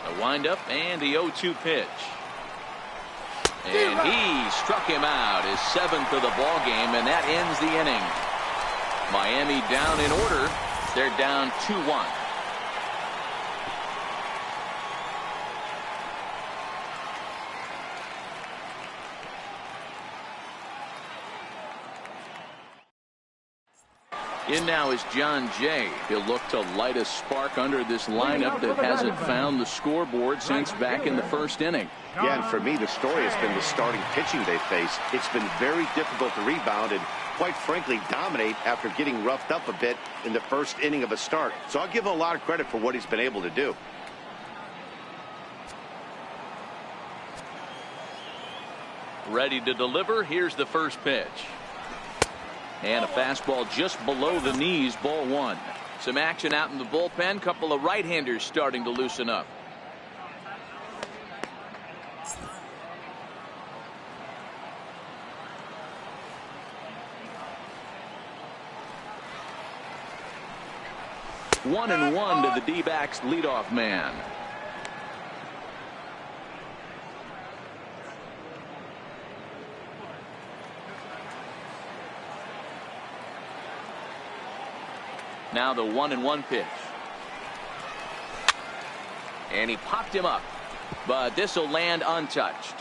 Speaker 1: A windup and the 0-2 pitch. And he struck him out, his 7th of the ball game, and that ends the inning. Miami down in order. They're down 2-1. In now is John Jay. He'll look to light a spark under this lineup that hasn't found the scoreboard since back in the first inning.
Speaker 2: Yeah, and for me, the story has been the starting pitching they face. It's been very difficult to rebound and, quite frankly, dominate after getting roughed up a bit in the first inning of a start. So I'll give him a lot of credit for what he's been able to do.
Speaker 1: Ready to deliver. Here's the first pitch. And a fastball just below the knees, ball one. Some action out in the bullpen. Couple of right-handers starting to loosen up. One and one to the D-backs leadoff man. Now the 1-1 pitch. And he popped him up. But this will land untouched.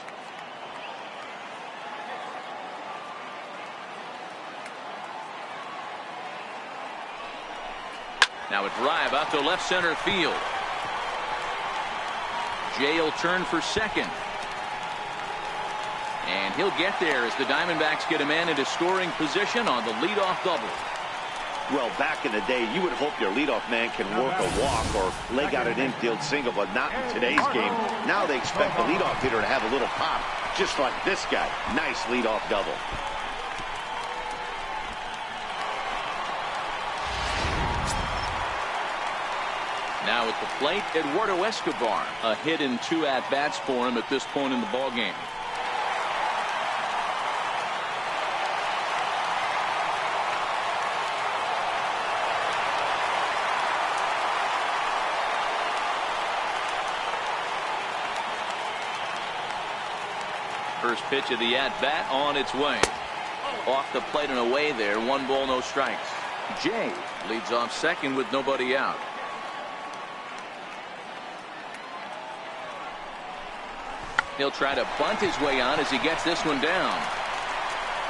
Speaker 1: Now a drive out to left center field. Jay will turn for second. And he'll get there as the Diamondbacks get a man into scoring position on the leadoff double.
Speaker 2: Well, back in the day, you would hope your leadoff man can work a walk or leg out an infield single, but not in today's game. Now they expect the leadoff hitter to have a little pop, just like this guy. Nice leadoff double.
Speaker 1: Now at the plate, Eduardo Escobar. A hit in 2 at-bats for him at this point in the ballgame. First pitch of the at-bat on its way. Off the plate and away there. 1 ball, no strikes. Jay leads off second with nobody out. He'll try to bunt his way on as he gets this one down.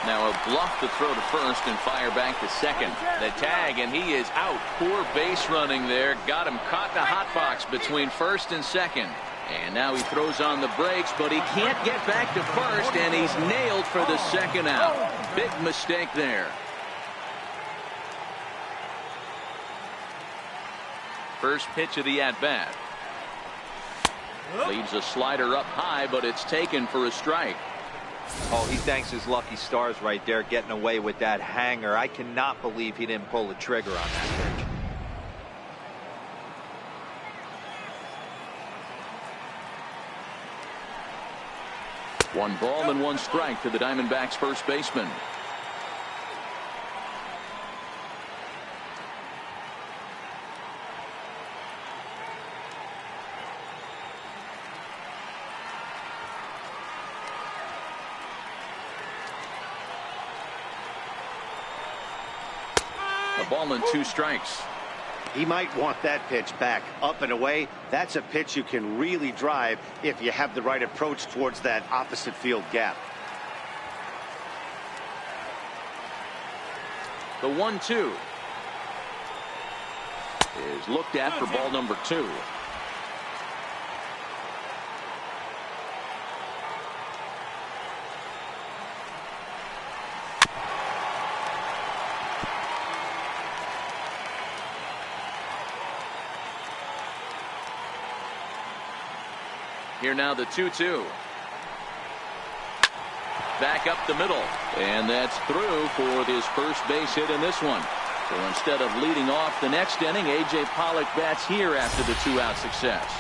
Speaker 1: Now he'll bluff the throw to first and fire back to second. The tag, and he is out. Poor base running there. Got him caught in the hot box between first and second. And now he throws on the brakes, but he can't get back to first, and he's nailed for the second out. Big mistake there. First pitch of the at-bat. Leaves a slider up high, but it's taken for a strike.
Speaker 3: Oh, he thanks his lucky stars right there, getting away with that hanger. I cannot believe he didn't pull the trigger on that pitch.
Speaker 1: One ball and 1 strike to the Diamondbacks first baseman. A ball and 2 strikes.
Speaker 2: He might want that pitch back. Up and away, that's a pitch you can really drive if you have the right approach towards that opposite field gap.
Speaker 1: The 1-2 is looked at for ball number 2. Here now the 2-2. Back up the middle. And that's through for his first base hit in this one. So instead of leading off the next inning, A.J. Pollock bats here after the 2-out success.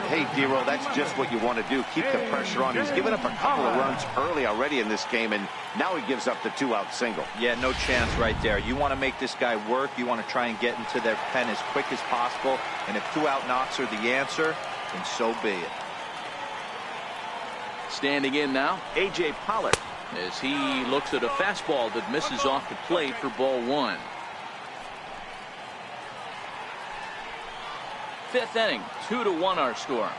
Speaker 2: Hey, D-Roll, that's just what you want to do. Keep the pressure on. He's given up a couple of runs early already in this game, and now he gives up the 2-out single.
Speaker 3: Yeah, no chance right there. You want to make this guy work. You want to try and get into their pen as quick as possible. And if 2-out knocks are the answer, then so be it.
Speaker 1: Standing in now, A.J. Pollock, as he looks at a fastball that misses off the plate for ball 1. 5th inning, 2-1 our score.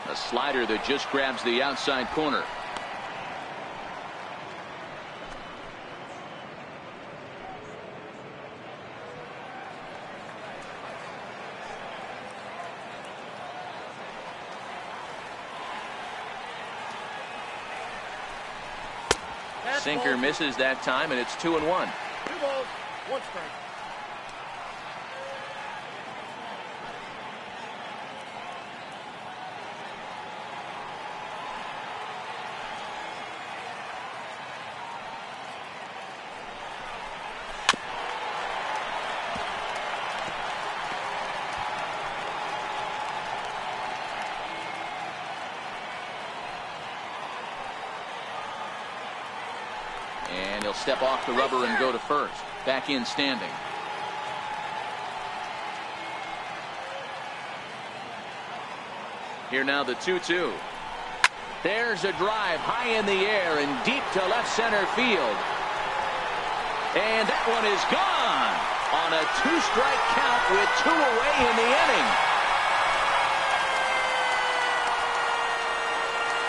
Speaker 1: A slider that just grabs the outside corner. Sinker misses that time, and it's 2-1.
Speaker 4: 2 balls, 1 strike.
Speaker 1: And he'll step off the rubber and go to first. Back in standing. Here now the 2-2. There's a drive high in the air and deep to left center field. And that one is gone on a 2-strike count with 2 away in the inning.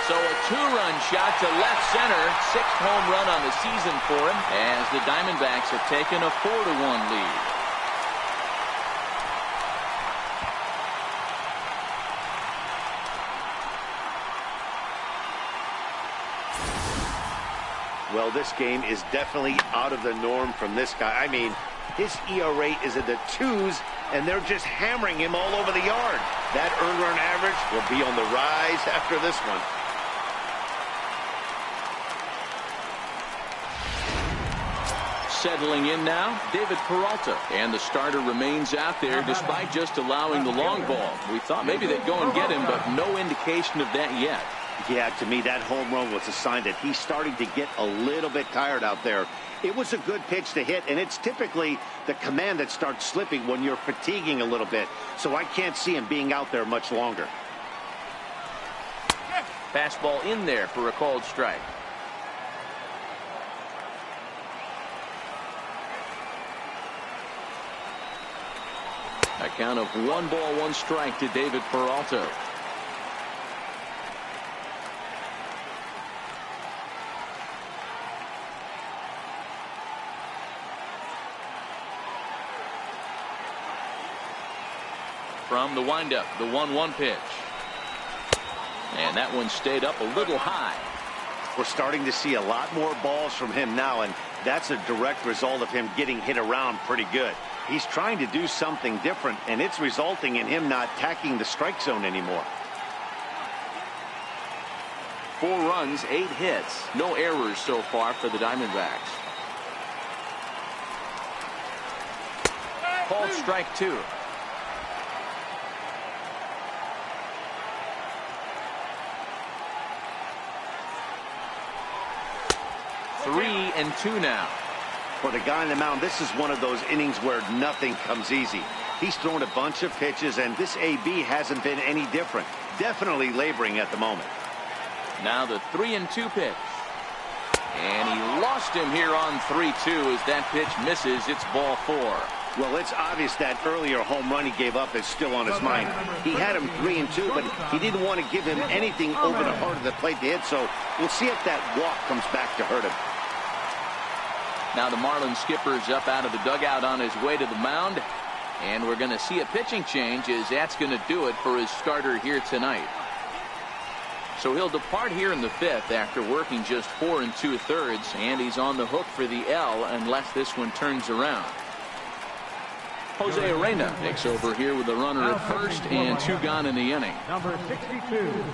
Speaker 1: So a 2-run shot to left center, 6th home run on the season for him as the Diamondbacks have taken a 4-1 lead.
Speaker 2: Well, this game is definitely out of the norm from this guy. I mean, his ERA is in the 2s, and they're just hammering him all over the yard. That earned run average will be on the rise after this one.
Speaker 1: Settling in now, David Peralta. And the starter remains out there despite just allowing the long ball. We thought maybe they'd go and get him, but no indication of that yet.
Speaker 2: Yeah, to me, that home run was a sign that he's starting to get a little bit tired out there. It was a good pitch to hit, and it's typically the command that starts slipping when you're fatiguing a little bit. So I can't see him being out there much longer.
Speaker 1: Fastball in there for a called strike. A count of 1 ball, 1 strike to David Peralta. From the windup, the 1-1 pitch. And that one stayed up a little high.
Speaker 2: We're starting to see a lot more balls from him now, and that's a direct result of him getting hit around pretty good. He's trying to do something different, and it's resulting in him not attacking the strike zone anymore.
Speaker 1: 4 runs, 8 hits. No errors so far for the Diamondbacks. Called strike 2. Three and 2 now.
Speaker 2: For the guy on the mound, this is one of those innings where nothing comes easy. He's thrown a bunch of pitches, and this AB hasn't been any different. Definitely laboring at the moment.
Speaker 1: Now the 3-2 pitch. And he lost him here on 3-2 as that pitch misses. It's ball 4.
Speaker 2: Well, it's obvious that earlier home run he gave up is still on his mind. He had him 3-2, but he didn't want to give him anything over the heart of the plate to hit, so we'll see if that walk comes back to hurt him.
Speaker 1: Now the Marlins skipper's up out of the dugout on his way to the mound. And we're going to see a pitching change as that's going to do it for his starter here tonight. So he'll depart here in the 5th after working just 4 2/3, and he's on the hook for the L unless this one turns around. Jose Arena takes over here with a runner at first and 2 gone in the inning.
Speaker 4: Number 62.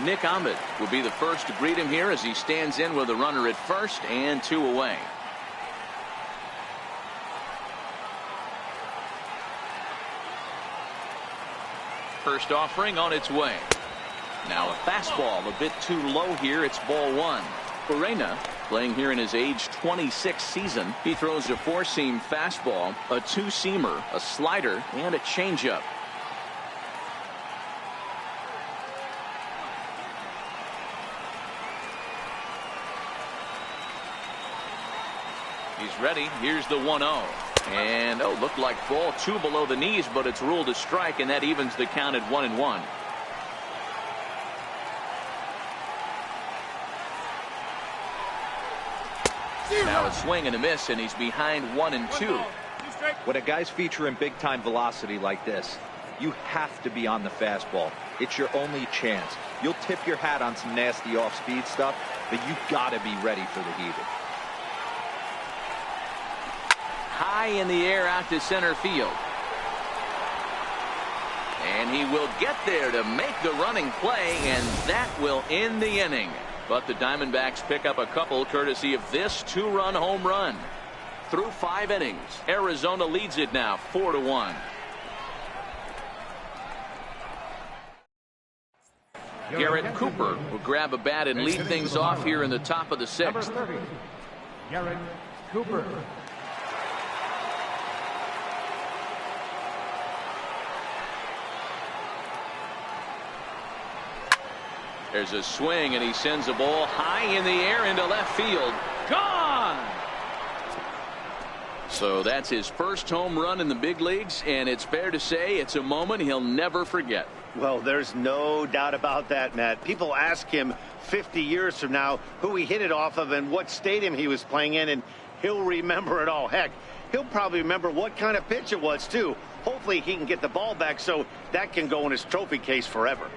Speaker 1: Nick Ahmed will be the first to greet him here as he stands in with a runner at first and 2 away. First offering on its way. Now a fastball a bit too low here. It's ball 1. Arena playing here in his age 26 season. He throws a 4-seam fastball, a 2-seamer, a slider, and a changeup. He's ready. Here's the 1-0. And looked like ball 2 below the knees, but it's ruled a strike, and that evens the count at 1-1. Now a swing and a miss, and he's behind 1-2.
Speaker 3: When a guy's featuring big-time velocity like this, you have to be on the fastball. It's your only chance. You'll tip your hat on some nasty off-speed stuff, but you got to be ready for the heater.
Speaker 1: High in the air out to center field. And he will get there to make the running play, and that will end the inning. But the Diamondbacks pick up a couple courtesy of this 2-run home run. through 5 innings. Arizona leads it now 4-1. Garrett Cooper will grab a bat and lead things off here in the top of the 6th.
Speaker 4: Number 30, Garrett Cooper.
Speaker 1: There's a swing, and he sends a ball high in the air into left field. Gone! So that's his first home run in the big leagues, and it's fair to say it's a moment he'll never forget.
Speaker 2: Well, there's no doubt about that, Matt. People ask him 50 years from now who he hit it off of and what stadium he was playing in, and he'll remember it all. Heck, he'll probably remember what kind of pitch it was, too. Hopefully he can get the ball back so that can go in his trophy case forever.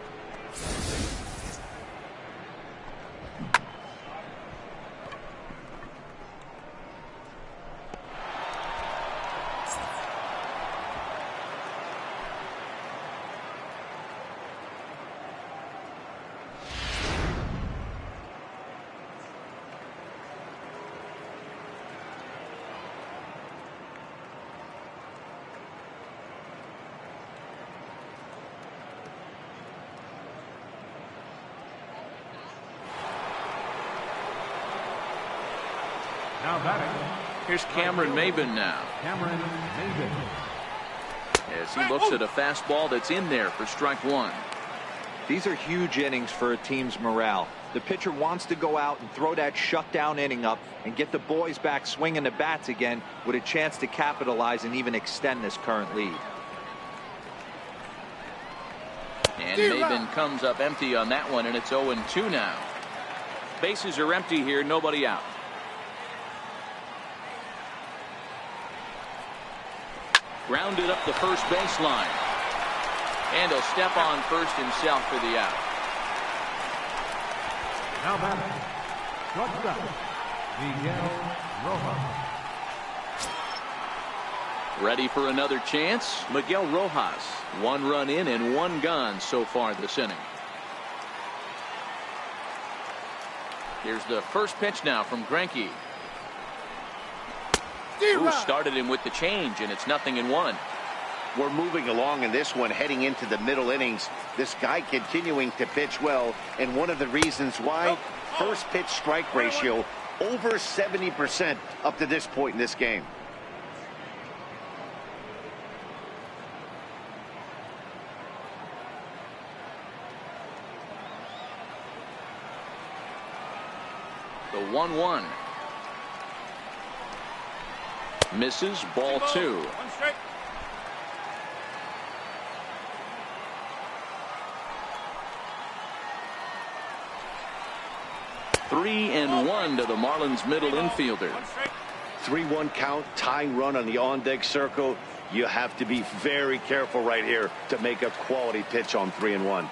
Speaker 4: Now batting.
Speaker 1: Here's Cameron Maben now.
Speaker 4: Cameron Maben.
Speaker 1: As he looks at a fastball that's in there for strike 1.
Speaker 3: These are huge innings for a team's morale. The pitcher wants to go out and throw that shutdown inning up and get the boys back swinging the bats again with a chance to capitalize and even extend this current lead.
Speaker 1: And Maben comes up empty on that one, and it's 0-2 now. Bases are empty here, nobody out. Grounded up the first baseline. And he'll step on first himself for the out.
Speaker 4: Now batting. Shortstop, Miguel Rojas.
Speaker 1: Ready for another chance? Miguel Rojas. 1 run in and 1 gone so far this inning. Here's the first pitch now from Greinke. Who started him with the change, and it's 0-1.
Speaker 2: We're moving along in this one, heading into the middle innings. This guy continuing to pitch well, and one of the reasons why, first pitch strike ratio over 70% up to this point in this game.
Speaker 1: The 1-1. Misses, ball 2. Three and 1 to the Marlins middle infielder.
Speaker 2: 3-1 count, tying run on the on-deck circle. You have to be very careful right here to make a quality pitch on 3-1.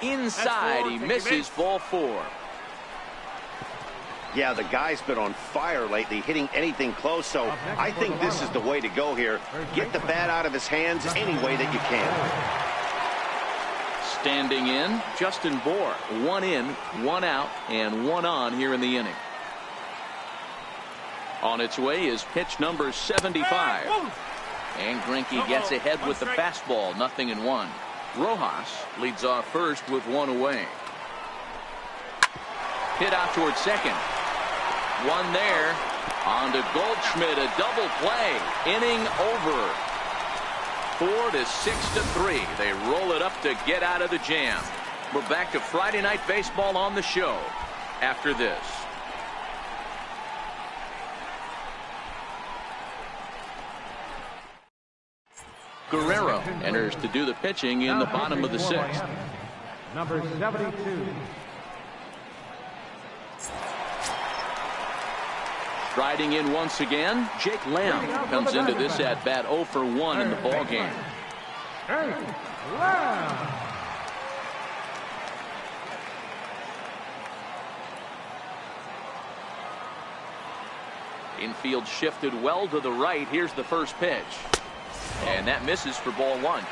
Speaker 1: Inside, he misses, ball 4.
Speaker 2: Yeah, the guy's been on fire lately, hitting anything close, so I think this is the way to go here. Get the bat out of his hands any way that you can.
Speaker 1: Standing in, Justin Bour. 1 in, 1 out, and 1 on here in the inning. On its way is pitch number 75. And Greinke gets ahead with the fastball, 0-1. Rojas leads off first with 1 away. Hit out towards second. 1 there. On to Goldschmidt, a double play. Inning over. 4-6-3. They roll it up to get out of the jam. We're back to Friday Night Baseball on the show after this. Guerrero enters to do the pitching in the bottom of the 6th.
Speaker 4: Number 72.
Speaker 1: Striding in once again, Jake Lamb comes into this at bat 0 for 1 in the ball game.
Speaker 4: Jake Lamb.
Speaker 1: Infield shifted well to the right. Here's the first pitch. And that misses for ball 1.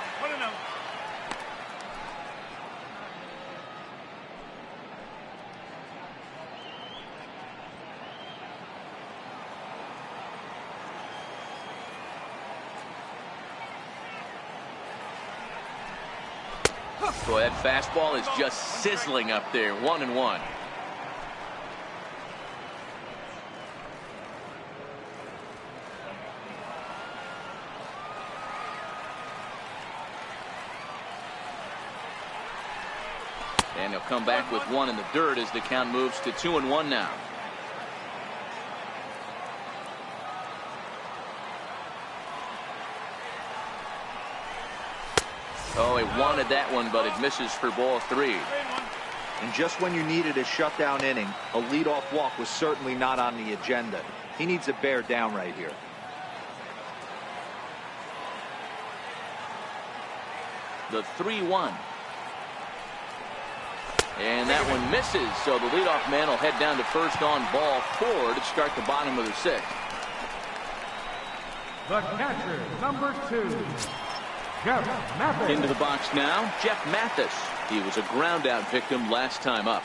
Speaker 1: Boy, that fastball is just sizzling up there. 1-1. And he'll come back with one in the dirt as the count moves to 2-1 now. Oh, he wanted that one, but it misses for ball 3.
Speaker 3: And just when you needed a shutdown inning, a leadoff walk was certainly not on the agenda. He needs to bear down right here.
Speaker 1: The 3-1. And that one misses, so the leadoff man will head down to first on ball 4 to start the bottom of the 6th.
Speaker 4: The catcher, number 2, Jeff Mathis.
Speaker 1: Into the box now, Jeff Mathis. He was a ground-out victim last time up.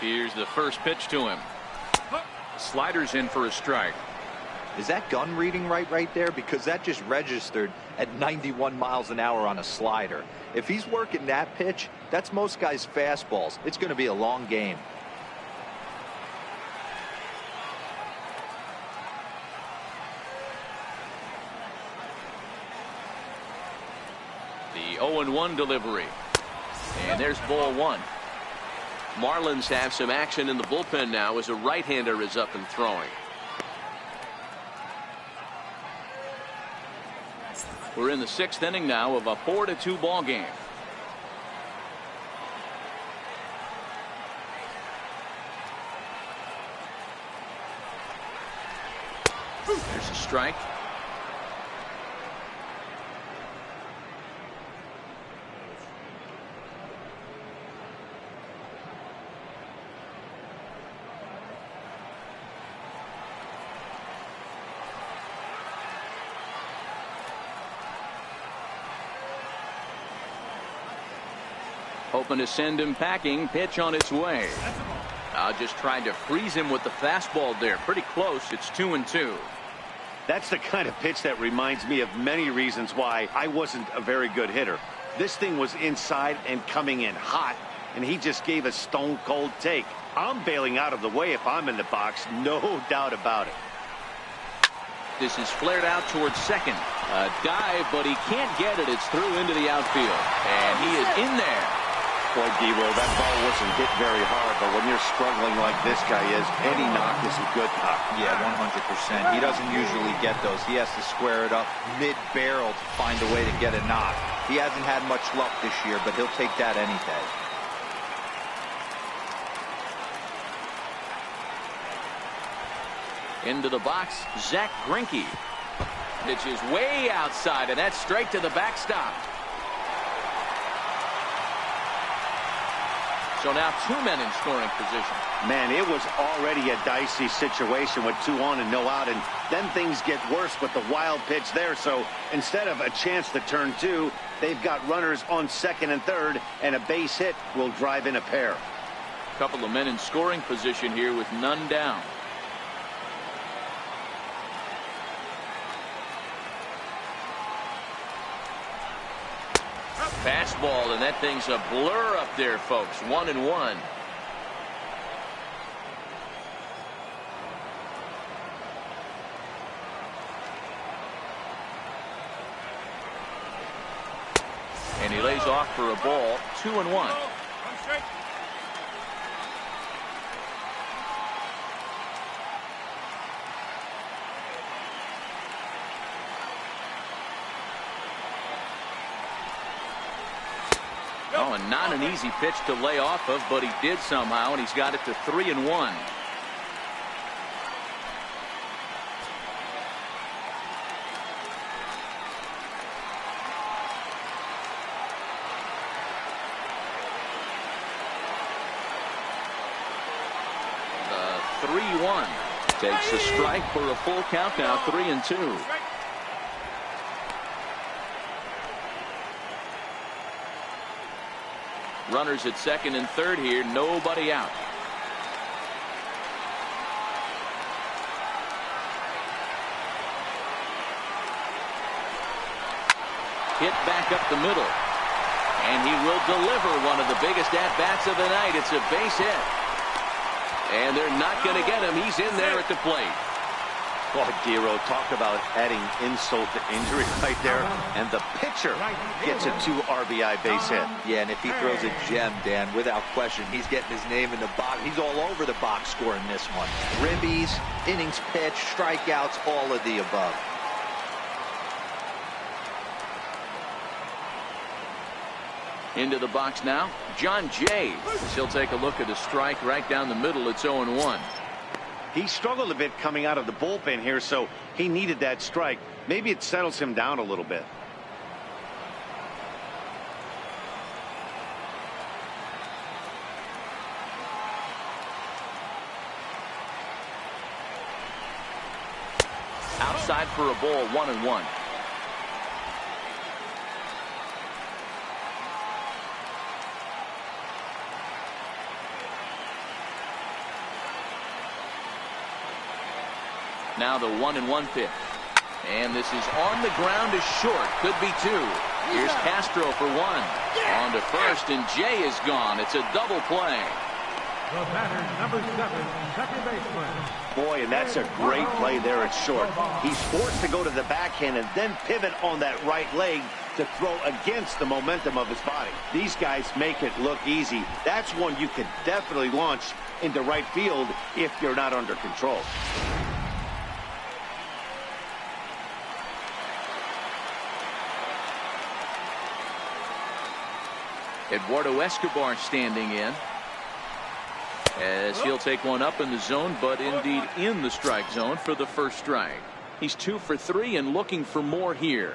Speaker 1: Here's the first pitch to him. Slider's in for a strike.
Speaker 3: Is that gun reading right there? Because that just registered at 91 miles an hour on a slider. If he's working that pitch, that's most guys' fastballs. It's going to be a long game.
Speaker 1: The 0-1 delivery. And there's ball 1. Marlins have some action in the bullpen now as a right-hander is up and throwing. We're in the 6th inning now of a 4-2 ball game. There's a strike. Hoping to send him packing. Pitch on its way. Just trying to freeze him with the fastball there. Pretty close. It's 2-2.
Speaker 2: That's the kind of pitch that reminds me of many reasons why I wasn't a very good hitter. This thing was inside and coming in hot, and he just gave a stone cold take. I'm bailing out of the way if I'm in the box, no doubt about it.
Speaker 1: This is flared out towards second. A dive, but he can't get it. It's through into the outfield, and he is in there.
Speaker 2: Boy, D-Will, that ball wasn't hit very hard, but when you're struggling like this guy is, any knock is a good knock.
Speaker 3: Yeah, 100%. He doesn't usually get those. He has to square it up mid-barrel to find a way to get a knock. He hasn't had much luck this year, but he'll take that any day.
Speaker 1: Into the box, Zach Greinke. Pitch is way outside, and that's straight to the backstop. So now 2 men in scoring position.
Speaker 2: Man, it was already a dicey situation with 2 on and no out, and then things get worse with the wild pitch there. So instead of a chance to turn 2, they've got runners on 2nd and 3rd, and a base hit will drive in a pair.
Speaker 1: A couple of men in scoring position here with none down. Fastball, and that thing's a blur up there, folks. 1-1. And he lays off for a ball. 2-1. Oh, and not an easy pitch to lay off of, but he did somehow, and he's got it to 3-1. The 3-1 takes a strike for a full count now, 3-2. Runners at second and third here, nobody out. Hit back up the middle. And he will deliver one of the biggest at-bats of the night. It's a base hit. And they're not going to get him. He's in there at the plate.
Speaker 2: Boy, Giro, talk about adding insult to injury right there. And the pitcher gets a 2 RBI base hit.
Speaker 3: Yeah, and if he throws a gem, Dan, without question, he's getting his name in the box. He's all over the box score in this one. Ribbies, innings pitched, strikeouts, all of the above.
Speaker 1: Into the box now, John Jay. He'll take a look at a strike right down the middle. It's 0-1.
Speaker 2: He struggled a bit coming out of the bullpen here, so he needed that strike. Maybe it settles him down a little bit.
Speaker 1: Outside for a ball, 1-1. Now the 1-1 pitch. And this is on the ground is short. Could be 2. Here's Castro for 1. On to first, and Jay is gone. It's a double play.
Speaker 4: The batter, number 7, second baseman.
Speaker 2: Boy, and that's a great play there at short. He's forced to go to the backhand and then pivot on that right leg to throw against the momentum of his body. These guys make it look easy. That's one you could definitely launch into right field if you're not under control.
Speaker 1: Eduardo Escobar standing in as he'll take one up in the zone, but indeed in the strike zone for the first strike. He's 2 for 3 and looking for more here.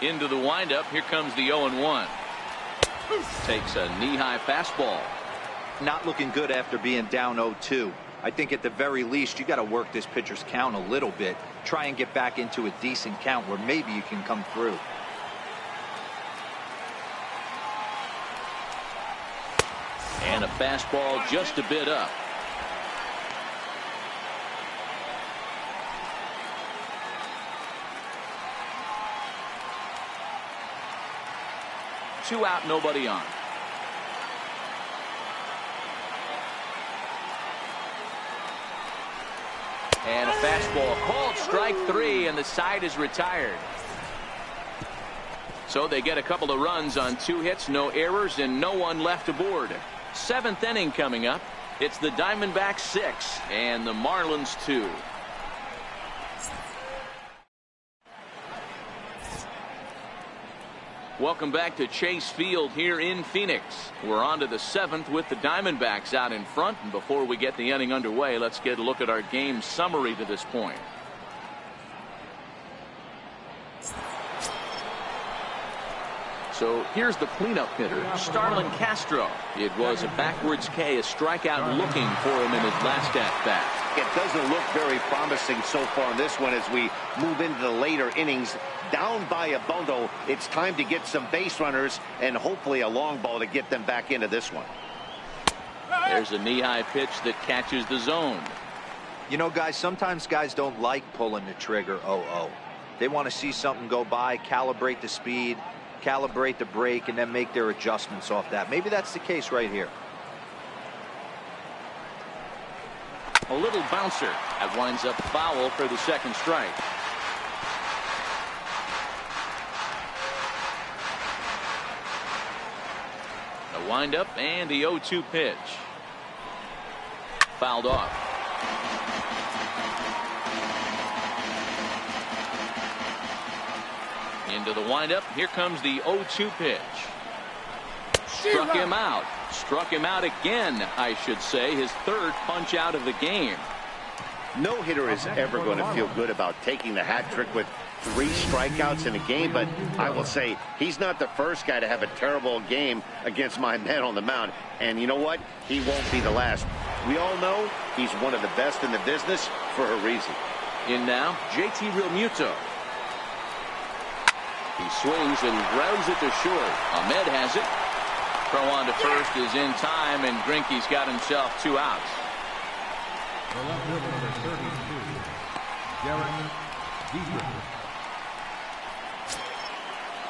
Speaker 1: Into the windup. Here comes the 0-1. Takes a knee-high fastball.
Speaker 3: Not looking good after being down 0-2. I think at the very least you got to work this pitcher's count a little bit. Try and get back into a decent count where maybe you can come through.
Speaker 1: And a fastball just a bit up. Two out, nobody on. And a fastball called strike 3, and the side is retired. So they get a couple of runs on 2 hits, no errors, and no one left aboard. 7th inning coming up. It's the Diamondbacks 6 and the Marlins 2. Welcome back to Chase Field here in Phoenix. We're on to the 7th with the Diamondbacks out in front. And before we get the inning underway, let's get a look at our game summary to this point. So here's the cleanup hitter, Starlin Castro. It was a backwards K, a strikeout looking for him in his last at-bat.
Speaker 2: It doesn't look very promising so far in this one as we move into the later innings. Down by a bundle, it's time to get some base runners and hopefully a long ball to get them back into this one.
Speaker 1: There's a knee-high pitch that catches the zone.
Speaker 3: You know, guys, sometimes guys don't like pulling the trigger 0-0. They want to see something go by, calibrate the speed, calibrate the brake, and then make their adjustments off that. Maybe that's the case right here.
Speaker 1: A little bouncer that winds up foul for the second strike. A windup and the 0-2 pitch. Fouled off. Into the windup. Here comes the 0-2 pitch. Struck him out. Struck him out again, I should say. His third punch out of the game.
Speaker 2: No hitter is ever going to feel good about taking the hat trick with 3 strikeouts in a game, but I will say he's not the first guy to have a terrible game against my men on the mound. And you know what? He won't be the last. We all know he's one of the best in the business for a reason.
Speaker 1: In now, JT Realmuto. He swings and grounds it to short. Ahmed has it. Throw on to first is in time, and Greinke's got himself 2 outs.
Speaker 4: The left fielder, number 32, Derek Dietrich.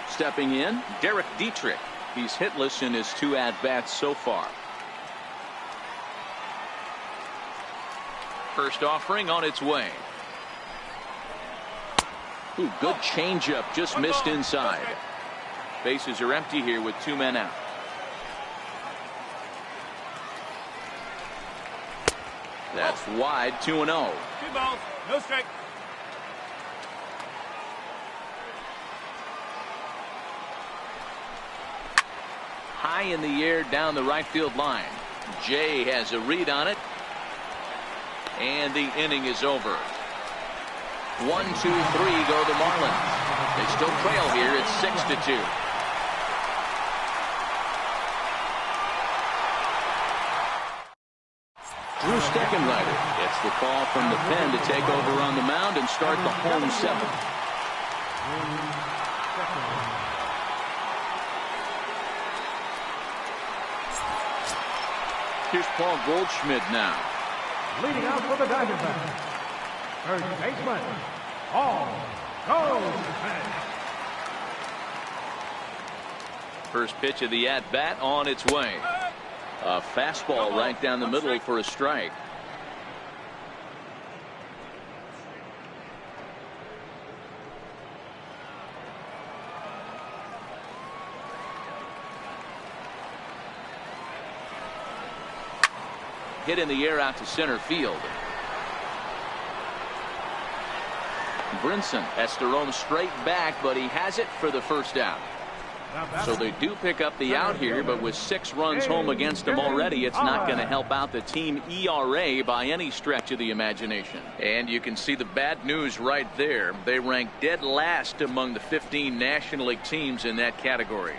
Speaker 1: Stepping in, Derek Dietrich. He's hitless in his 2 at-bats so far. First offering on its way. Ooh, good changeup, just missed inside. Bases are empty here with 2 men out. That's wide, 2-0.
Speaker 5: 2 balls, no strike.
Speaker 1: High in the air down the right field line. Jay has a read on it. And the inning is over. 1, 2, 3 go the Marlins. They still trail here. It's 6-2. Drew Steckenrider gets the call from the pen to take over on the mound and start the home 7th. Here's Paul Goldschmidt now.
Speaker 4: Leading out for the Diamondbacks, third baseman, Paul Goldschmidt.
Speaker 1: First pitch of the at-bat on its way. A fastball right down the middle for a strike. Hit in the air out to center field. Brinson has to roam straight back, but he has it for the first out. So they do pick up the out here, but with 6 runs home against them already, it's not going to help out the team ERA by any stretch of the imagination. And you can see the bad news right there. They rank dead last among the 15 National League teams in that category.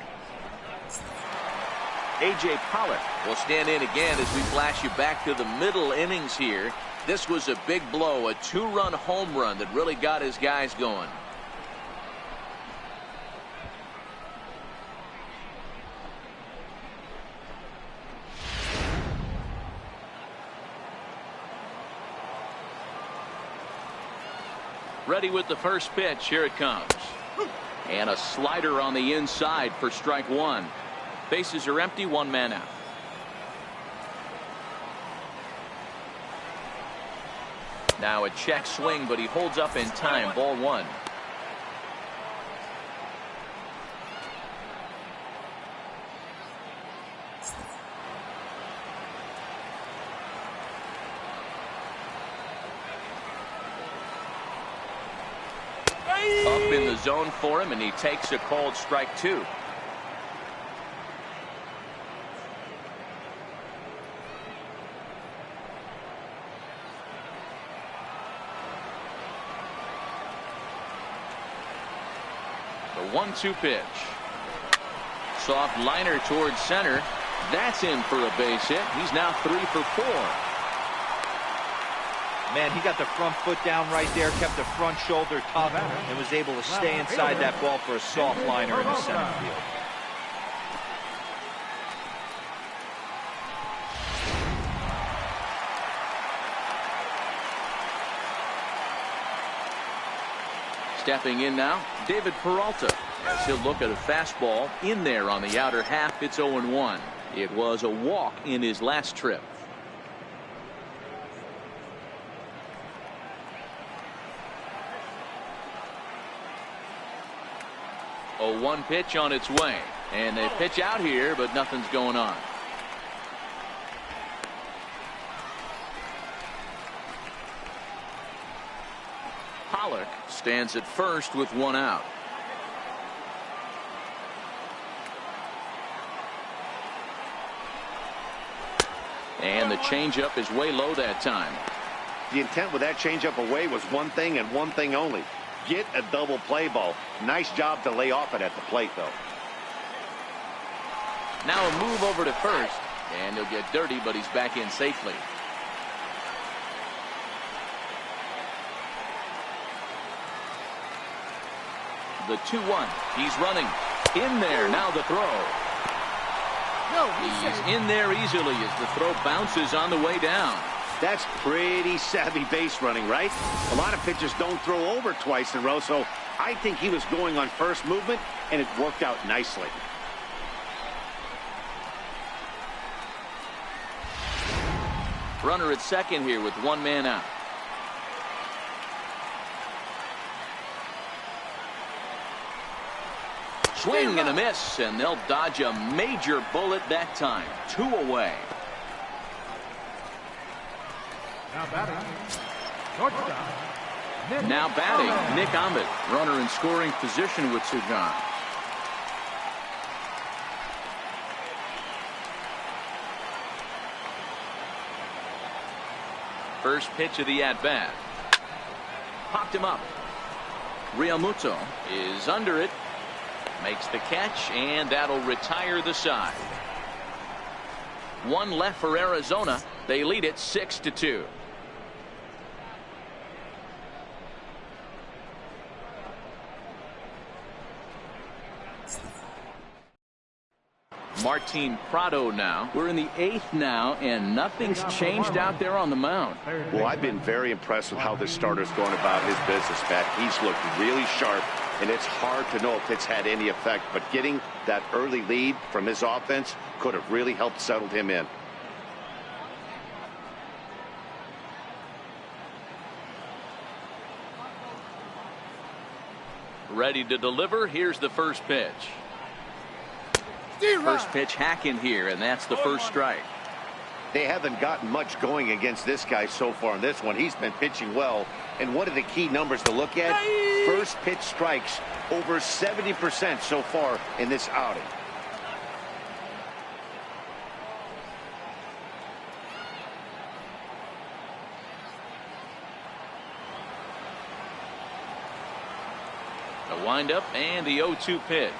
Speaker 1: A.J. Pollock will stand in again as we flash you back to the middle innings here. This was a big blow, a 2-run home run that really got his guys going. Ready with the first pitch. Here it comes. And a slider on the inside for strike 1. Bases are empty, 1 man out. Now a check swing, but he holds up in time. Ball 1. Up in the zone for him, and he takes a called strike 2. The 1-2 pitch. Soft liner towards center. That's in for a base hit. He's now 3 for 4.
Speaker 3: Man, he got the front foot down right there, kept the front shoulder tough, and was able to stay inside that ball for a soft liner in the center field.
Speaker 1: Stepping in now, David Peralta, as he'll look at a fastball in there on the outer half. It's 0-1. It was a walk in his last trip. 0-1 pitch on its way, and they pitch out here, but nothing's going on. Pollock stands at first with 1 out. And the changeup is way low that time.
Speaker 2: The intent with that changeup away was one thing and one thing only. Get a double play ball. Nice job to lay off it at the plate, though.
Speaker 1: Now a move over to first, and he'll get dirty, but he's back in safely. The 2-1. He's running. In there. Now the throw. He's in there easily as the throw bounces on the way down.
Speaker 2: That's pretty savvy base running, right? A lot of pitchers don't throw over twice in a row, so I think he was going on first movement, and it worked out nicely.
Speaker 1: Runner at second here with one man out. Swing and a miss, and they'll dodge a major bullet that time. 2 away. Now batting, Nick Ahmed. Runner in scoring position with Sujan. First pitch of the at-bat. Popped him up. Realmuto is under it. Makes the catch, and that'll retire the side. One left for Arizona. They lead it 6-2. Martin Prado now. We're in the 8th now, and nothing's changed out there on the mound.
Speaker 2: Well, I've been very impressed with how this starter's going about his business, Matt. He's looked really sharp, and it's hard to know if it's had any effect, but getting that early lead from his offense could have really helped settle him in.
Speaker 1: Ready to deliver. Here's the first pitch. First pitch hack in here, and that's the first strike.
Speaker 2: They haven't gotten much going against this guy so far in this one. He's been pitching well, and one of the key numbers to look at, first pitch strikes over 70% so far in this outing.
Speaker 1: The windup and the 0-2 pitch.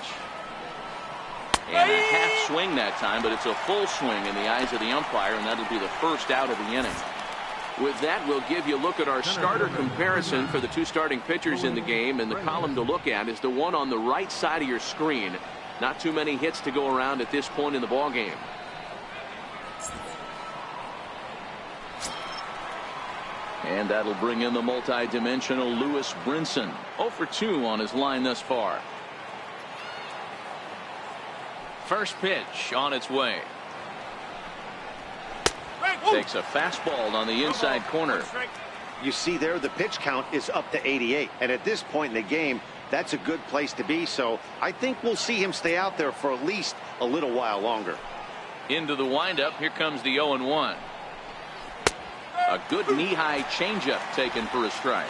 Speaker 1: And a half swing that time, but it's a full swing in the eyes of the umpire, and that'll be the first out of the inning. With that, we'll give you a look at our starter comparison for the two starting pitchers in the game, and the column to look at is the one on the right side of your screen. Not too many hits to go around at this point in the ball game. And that'll bring in the multi-dimensional Lewis Brinson. 0 for 2 on his line thus far. First pitch on its way. Takes a fastball on the inside corner.
Speaker 2: You see there, the pitch count is up to 88, and at this point in the game, that's a good place to be, so I think we'll see him stay out there for at least a little while longer.
Speaker 1: Into the windup. Here comes the 0-1. A good knee-high changeup taken for a strike.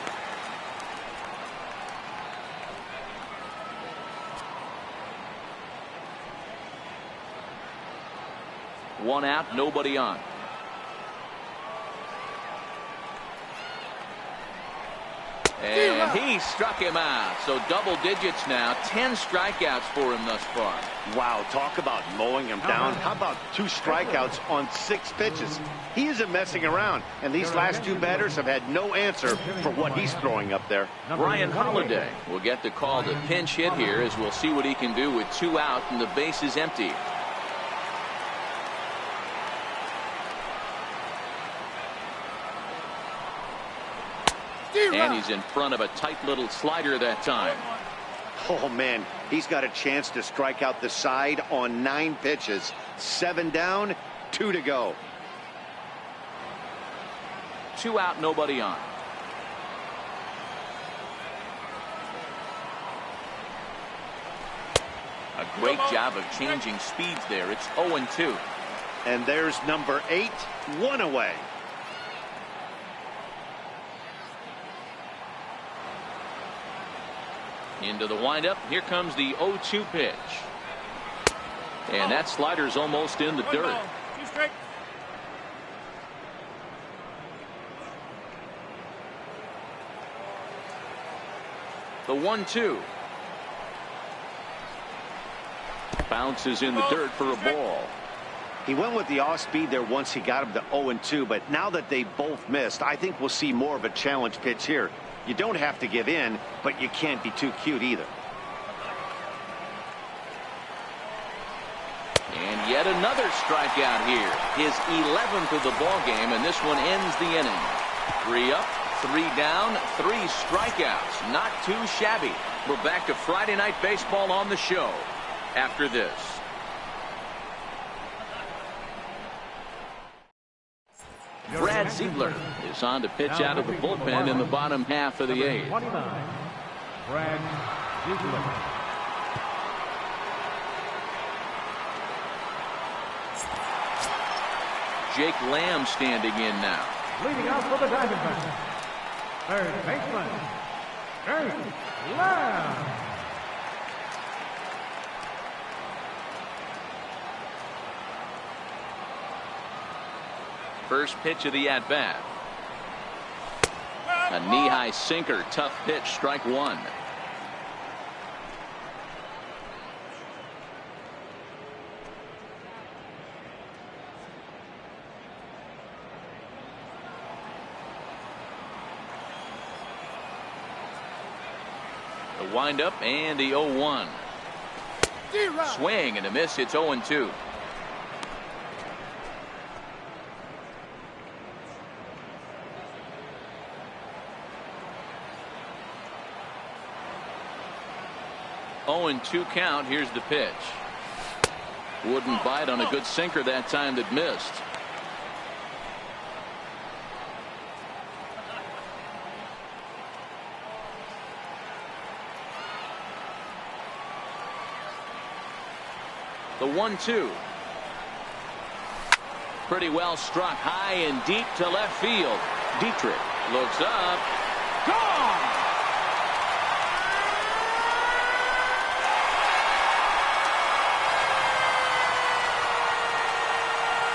Speaker 1: One out, nobody on. And he struck him out. So double digits now. 10 strikeouts for him thus far.
Speaker 2: Wow, talk about mowing him down. How about 2 strikeouts on 6 pitches? He isn't messing around, and these last 2 batters have had no answer for what he's throwing up there.
Speaker 1: Ryan Holiday will get the call to pinch hit here, as we'll see what he can do with 2 out and the base is empty. And he's in front of a tight little slider that time.
Speaker 2: Oh, man, he's got a chance to strike out the side on 9 pitches. 7 down, 2 to go.
Speaker 1: 2 out, nobody on. A great job of changing speeds there. It's 0-2.
Speaker 2: And there's number 8, 1 away.
Speaker 1: Into the windup. Here comes the 0-2 pitch. And that slider's almost in the dirt. The 1-2. Bounces in the dirt for a ball.
Speaker 2: He went with the off speed there once he got him to 0-2, but now that they both missed, I think we'll see more of a challenge pitch here. You don't have to give in, but you can't be too cute either.
Speaker 1: Yet another strikeout here. His 11th of the ball game, and this one ends the inning. 3 up, 3 down, 3 strikeouts. Not too shabby. We're back to Friday Night Baseball on the show after this. Brad Ziegler is on to pitch out of the bullpen in the bottom half of the 8th.
Speaker 4: 29, Brad Ziegler.
Speaker 1: Jake Lamb standing in now.
Speaker 4: Leading out for the Diamondbacks, third baseman, Jake Lamb.
Speaker 1: First pitch of the at-bat. A knee-high sinker, tough pitch, strike 1. The windup and the 0-1. Swing and a miss. It's 0-2. And 2 count. Here's the pitch. Wouldn't bite on a good sinker that time that missed. The 1-2. Pretty well struck high and deep to left field. Dietrich looks up. Gone!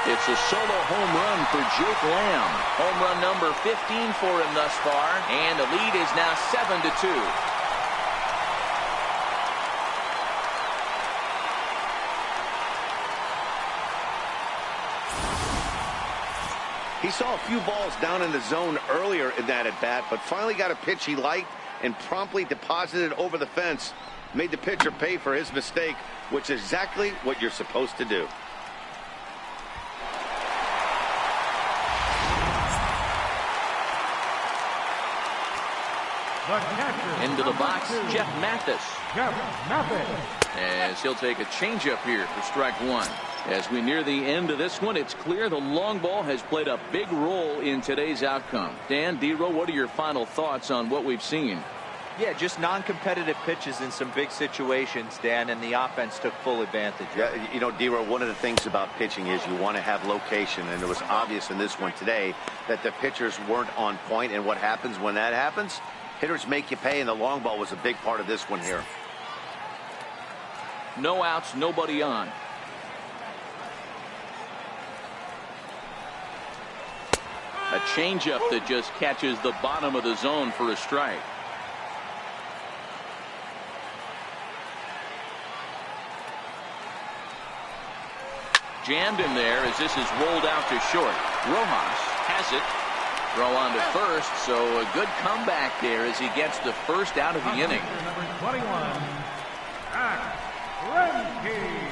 Speaker 1: It's a solo home run for Jake Lamb. Home run number 15 for him thus far, and the lead is now 7-2.
Speaker 2: He saw a few balls down in the zone earlier in that at-bat, but finally got a pitch he liked and promptly deposited over the fence. Made the pitcher pay for his mistake, which is exactly what you're supposed to do.
Speaker 1: Into the box, Jeff Mathis.
Speaker 4: Jeff Mathis.
Speaker 1: As he'll take a changeup here for strike 1. As we near the end of this one, it's clear the long ball has played a big role in today's outcome. Dan, D-Row, what are your final thoughts on what we've seen?
Speaker 3: Yeah, just non-competitive pitches in some big situations, Dan, and the offense took full advantage.
Speaker 2: Yeah, you know, D-Row, one of the things about pitching is you want to have location, and it was obvious in this one today that the pitchers weren't on point, and what happens when that happens? Hitters make you pay, and the long ball was a big part of this one here.
Speaker 1: No outs, nobody on. A changeup that just catches the bottom of the zone for a strike. Jammed him there as this is rolled out to short. Rojas has it. Throw on to first, so a good comeback there as he gets the first out of the inning.
Speaker 4: Number 21, Zach Greinke.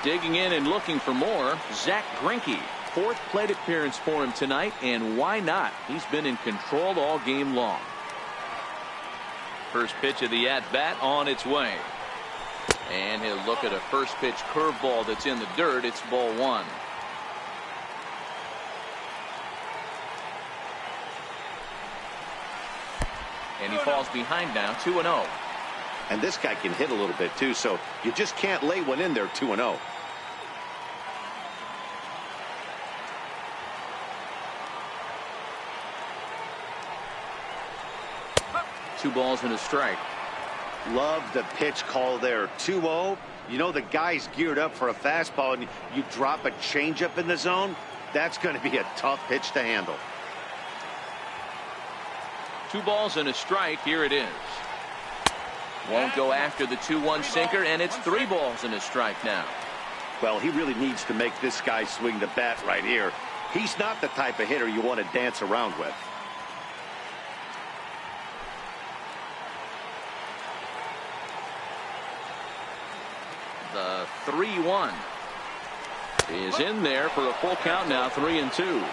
Speaker 1: Digging in and looking for more, Zach Greinke. 4th plate appearance for him tonight, and why not? He's been in control all game long. First pitch of the at-bat on its way. And he'll look at a first pitch curveball that's in the dirt. It's ball 1. And he falls behind now, 2-0.
Speaker 2: And this guy can hit a little bit too, so you just can't lay one in there 2-0.
Speaker 1: 2 balls and a strike.
Speaker 2: Love the pitch call there. 2-0. You know the guy's geared up for a fastball, and you drop a changeup in the zone. That's going to be a tough pitch to handle.
Speaker 1: 2 balls and a strike. Here it is. Won't go after the 2-1 sinker, and it's 3 balls and a strike now.
Speaker 2: Well, he really needs to make this guy swing the bat right here. He's not the type of hitter you want to dance around with.
Speaker 1: 3-1. Is in there for a full count now, 3-2.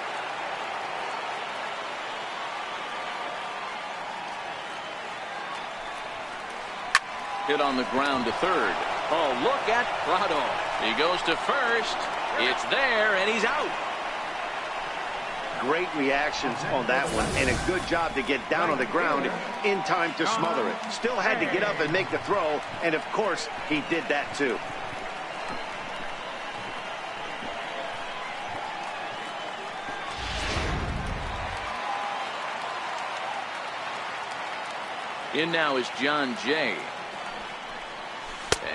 Speaker 1: Hit on the ground to third. Oh, look at Prado. He goes to first. It's there, and he's out.
Speaker 2: Great reactions on that one, and a good job to get down on the ground in time to smother it. Still had to get up and make the throw, and of course, he did that too.
Speaker 1: In now is John Jay.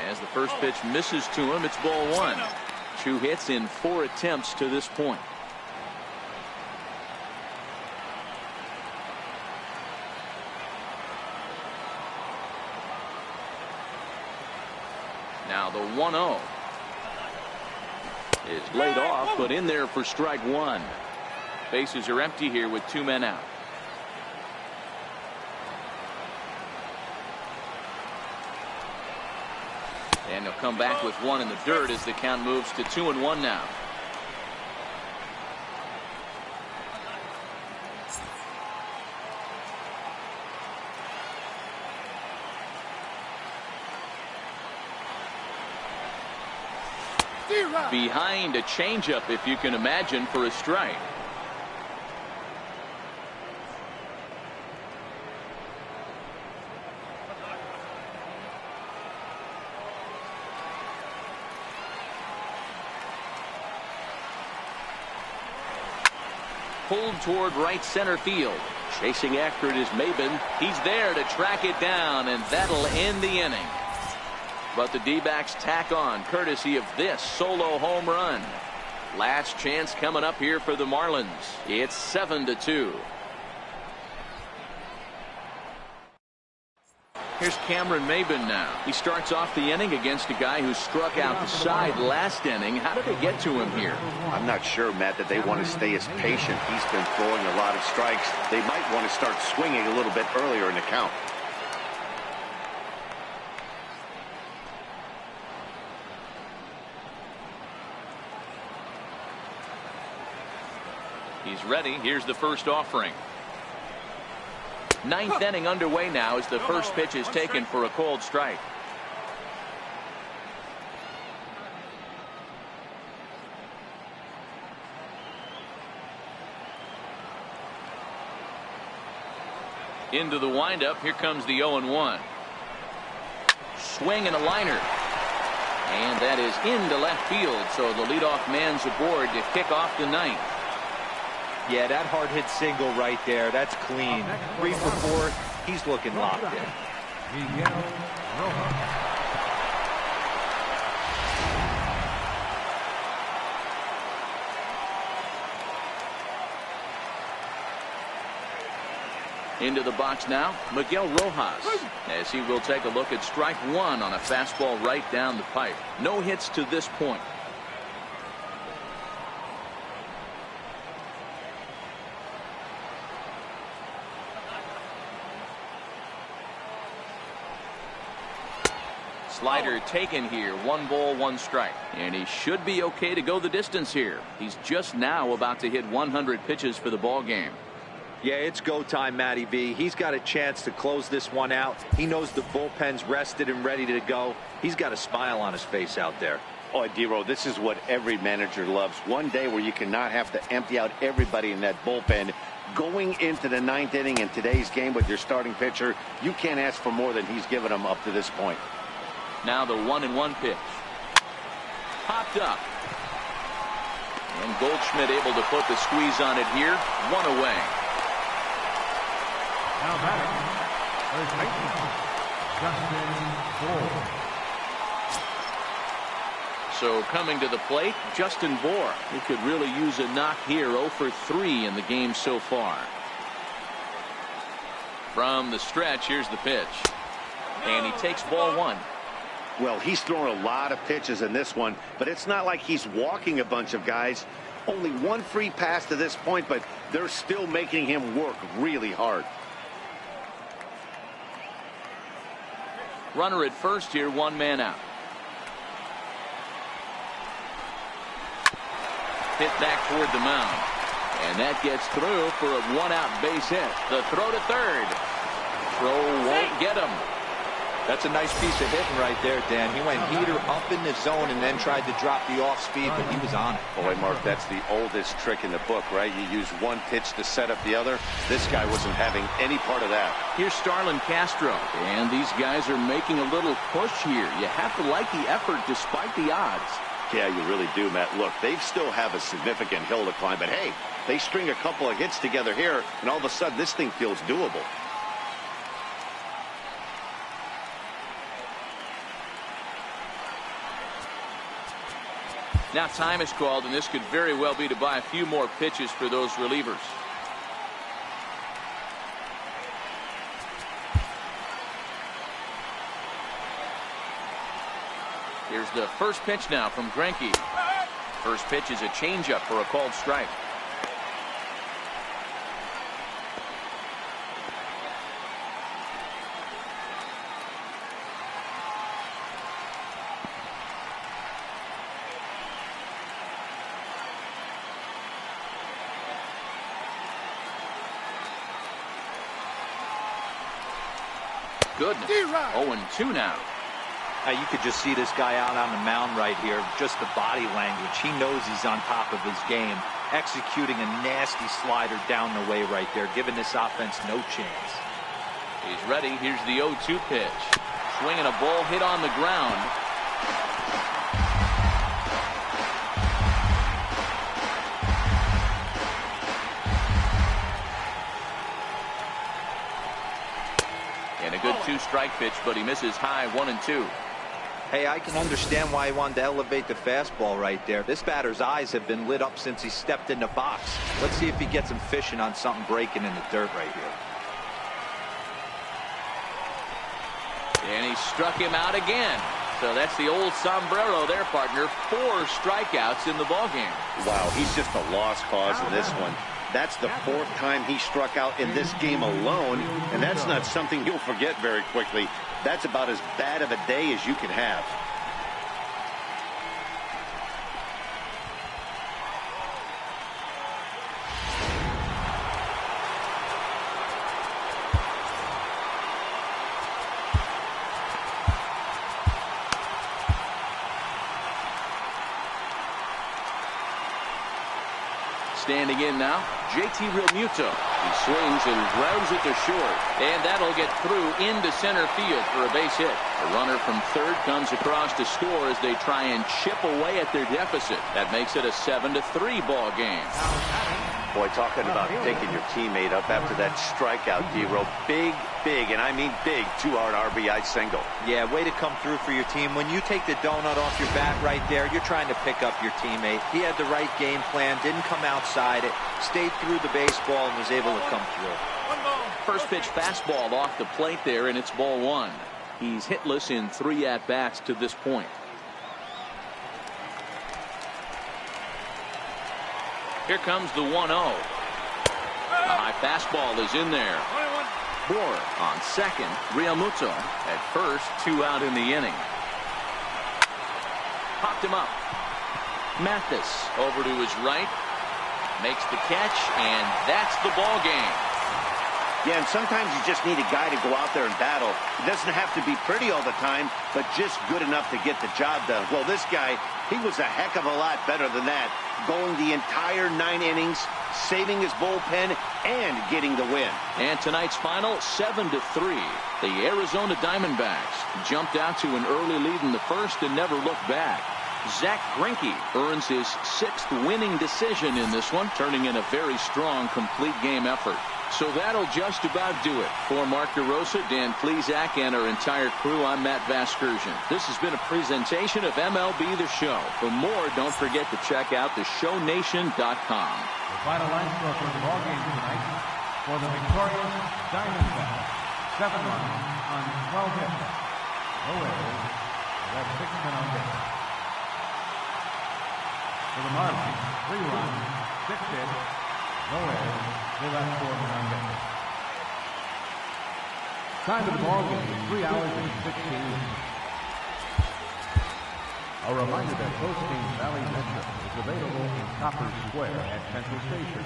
Speaker 1: As the first pitch misses to him, it's ball one. 2 hits in 4 attempts to this point. Now the 1-0 is laid off, but in there for strike one. Bases are empty here with 2 men out. And he'll come back with 1 in the dirt as the count moves to 2-1 now. Behind a changeup, if you can imagine, for a strike. Pulled toward right center field. Chasing after it is Maben. He's there to track it down, and that'll end the inning. But the D-backs tack on, courtesy of this solo home run. Last chance coming up here for the Marlins. It's 7-2. Here's Cameron Maben now. He starts off the inning against a guy who struck out the side last inning. How did they get to him here?
Speaker 2: I'm not sure, Matt, that they want to stay as patient. He's been throwing a lot of strikes. They might want to start swinging a little bit earlier in the count.
Speaker 1: He's ready. Here's the first offering. 9th inning underway now as the first pitch is taken for a cold strike. Into the windup. Here comes the 0-1. Swing and a liner. And that is into left field. So the leadoff man's aboard to kick off the 9th.
Speaker 3: Yeah, that hard hit single right there. That's clean. 3 for 4. He's looking locked in.
Speaker 1: Into the box now, Miguel Rojas, as he will take a look at strike one on a fastball right down the pipe. No hits to this point. Slider taken here. 1 ball, 1 strike. And he should be okay to go the distance here. He's just now about to hit 100 pitches for the ball game.
Speaker 3: Yeah, it's go time, Matty V. He's got a chance to close this one out. He knows the bullpen's rested and ready to go. He's got a smile on his face out there.
Speaker 2: Oh, D-Row, this is what every manager loves. One day where you cannot have to empty out everybody in that bullpen. Going into the 9th inning in today's game with your starting pitcher, you can't ask for more than he's given them up to this point.
Speaker 1: Now the 1-1 pitch. Popped up. And Goldschmidt able to put the squeeze on it here. 1 away.
Speaker 4: Now batting, first baseman, Justin Bohr.
Speaker 1: So coming to the plate, Justin Bohr. He could really use a knock here. 0 for 3 in the game so far. From the stretch, here's the pitch. And he takes ball 1.
Speaker 2: Well, he's thrown a lot of pitches in this one, but it's not like he's walking a bunch of guys. Only 1 free pass to this point, but they're still making him work really hard.
Speaker 1: Runner at first here, 1 man out. hit back toward the mound. And that gets through for a one-out base hit. The throw to third. Throw won't get him.
Speaker 3: That's a nice piece of hitting right there, Dan. He went heater up in the zone and then tried to drop the off speed, but he was on it.
Speaker 2: Boy, Mark, that's the oldest trick in the book, right? You use one pitch to set up the other. This guy wasn't having any part of that.
Speaker 1: Here's Starlin Castro, and these guys are making a little push here. You have to like the effort despite the odds.
Speaker 2: Yeah, you really do, Matt. Look, they still have a significant hill to climb, but hey, they string a couple of hits together here, and all of a sudden this thing feels doable.
Speaker 1: Now time is called, and this could very well be to buy a few more pitches for those relievers. Here's the first pitch now from Greinke. First pitch is a changeup for a called strike. Goodness. 0-2 now.
Speaker 3: You could just see this guy out on the mound right here. Just the body language. He knows he's on top of his game. Executing a nasty slider down the way right there, giving this offense no chance.
Speaker 1: He's ready. Here's the 0-2 pitch. Swinging a ball hit on the ground. And a good two-strike pitch, but he misses high 1-2.
Speaker 3: Hey, I can understand why he wanted to elevate the fastball right there. This batter's eyes have been lit up since he stepped in the box. Let's see if he gets him fishing on something breaking in the dirt right here.
Speaker 1: And he struck him out again. So that's the old sombrero there, partner. 4 strikeouts in the ballgame.
Speaker 2: Wow, he's just a lost cause in this one. That's the 4th time he struck out in this game alone, and that's not something you'll forget very quickly. That's about as bad of a day as you can have.
Speaker 1: Standing in now, JT Realmuto. He swings and grounds it to short. And that'll get through into center field for a base hit. The runner from third comes across to score as they try and chip away at their deficit. That makes it a 7-3 ball game.
Speaker 2: Boy, talking about picking your teammate up after that strikeout, D-Row. Big, and I mean big, 2-hard RBI single.
Speaker 3: Yeah, way to come through for your team. When you take the donut off your bat right there, you're trying to pick up your teammate. He had the right game plan, didn't come outside it, stayed through the baseball, and was able to come through.
Speaker 1: First pitch fastball off the plate there, and it's ball 1. He's hitless in 3 at-bats to this point. Here comes the 1-0. A high fastball is in there. Bohr on second. Realmuto at first. 2 out in the inning. Popped him up. Mathis over to his right. Makes the catch, and that's the ball game.
Speaker 2: Yeah, and sometimes you just need a guy to go out there and battle. It doesn't have to be pretty all the time, but just good enough to get the job done. Well, this guy, he was a heck of a lot better than that. Going the entire 9 innings, saving his bullpen, and getting the win.
Speaker 1: And tonight's final, 7-3. The Arizona Diamondbacks jumped out to an early lead in the first and never looked back. Zach Greinke earns his 6th winning decision in this one, turning in a very strong complete game effort. So that'll just about do it. For Mark DeRosa, Dan Plesac, and our entire crew, I'm Matt Vasgersian. This has been a presentation of MLB The Show. For more, don't forget to check out theshownation.com.
Speaker 4: The final line score for the ball game tonight for the victorious Diamondbacks. 7 runs on 12 hits. No errors. They have 6 men on base. For the Marlins, 3 runs, 6 hits. No errors. They left 4 men on base. Time of the ball game is 3 hours and 16 minutes. A reminder that Postgames Valley Metro is available in Copper Square at Central Station.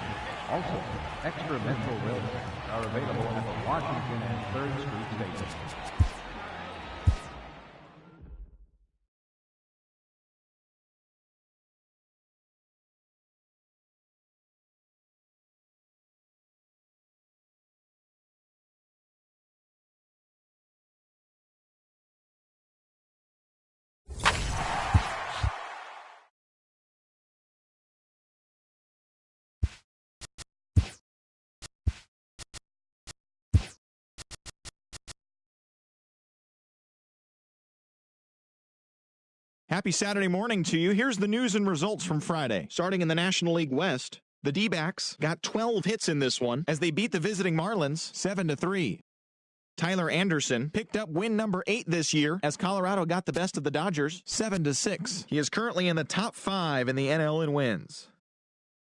Speaker 4: Also, extra Metro railways are available at the Washington and 3rd Street stations.
Speaker 6: Happy Saturday morning to you. Here's the news and results from Friday. Starting in the National League West, the D-backs got 12 hits in this one as they beat the visiting Marlins 7-3. Tyler Anderson picked up win number 8 this year as Colorado got the best of the Dodgers 7-6. He is currently in the top 5 in the NL in wins.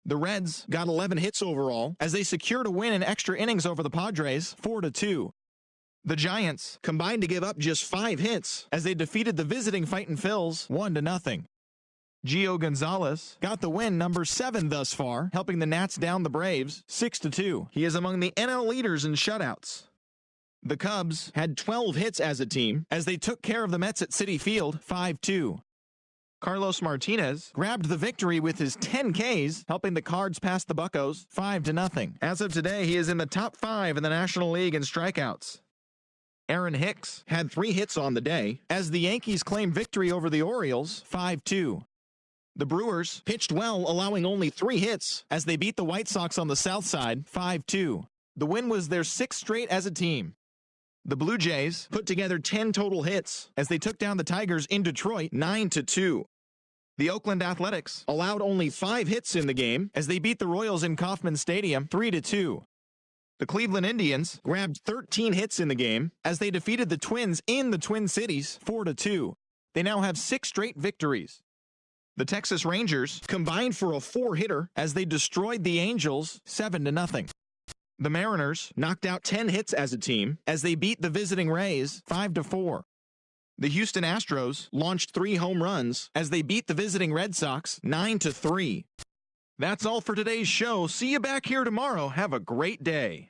Speaker 6: The Reds got 11 hits overall as they secured a win in extra innings over the Padres 4-2. The Giants combined to give up just 5 hits as they defeated the visiting Fightin' Phils 1-0. Gio Gonzalez got the win number 7 thus far, helping the Nats down the Braves 6-2. He is among the NL leaders in shutouts. The Cubs had 12 hits as a team as they took care of the Mets at Citi Field 5-2. Carlos Martinez grabbed the victory with his 10 Ks, helping the Cards pass the Buccos 5-0. As of today, he is in the top 5 in the National League in strikeouts. Aaron Hicks had 3 hits on the day as the Yankees claimed victory over the Orioles 5-2. The Brewers pitched well, allowing only 3 hits as they beat the White Sox on the south side 5-2. The win was their 6th straight as a team. The Blue Jays put together 10 total hits as they took down the Tigers in Detroit 9-2. The Oakland Athletics allowed only 5 hits in the game as they beat the Royals in Kauffman Stadium 3-2. The Cleveland Indians grabbed 13 hits in the game as they defeated the Twins in the Twin Cities 4-2. They now have 6 straight victories. The Texas Rangers combined for a 4-hitter as they destroyed the Angels 7-0. The Mariners knocked out 10 hits as a team as they beat the visiting Rays 5-4. The Houston Astros launched 3 home runs as they beat the visiting Red Sox 9-3. That's all for today's show. See you back here tomorrow. Have a great day.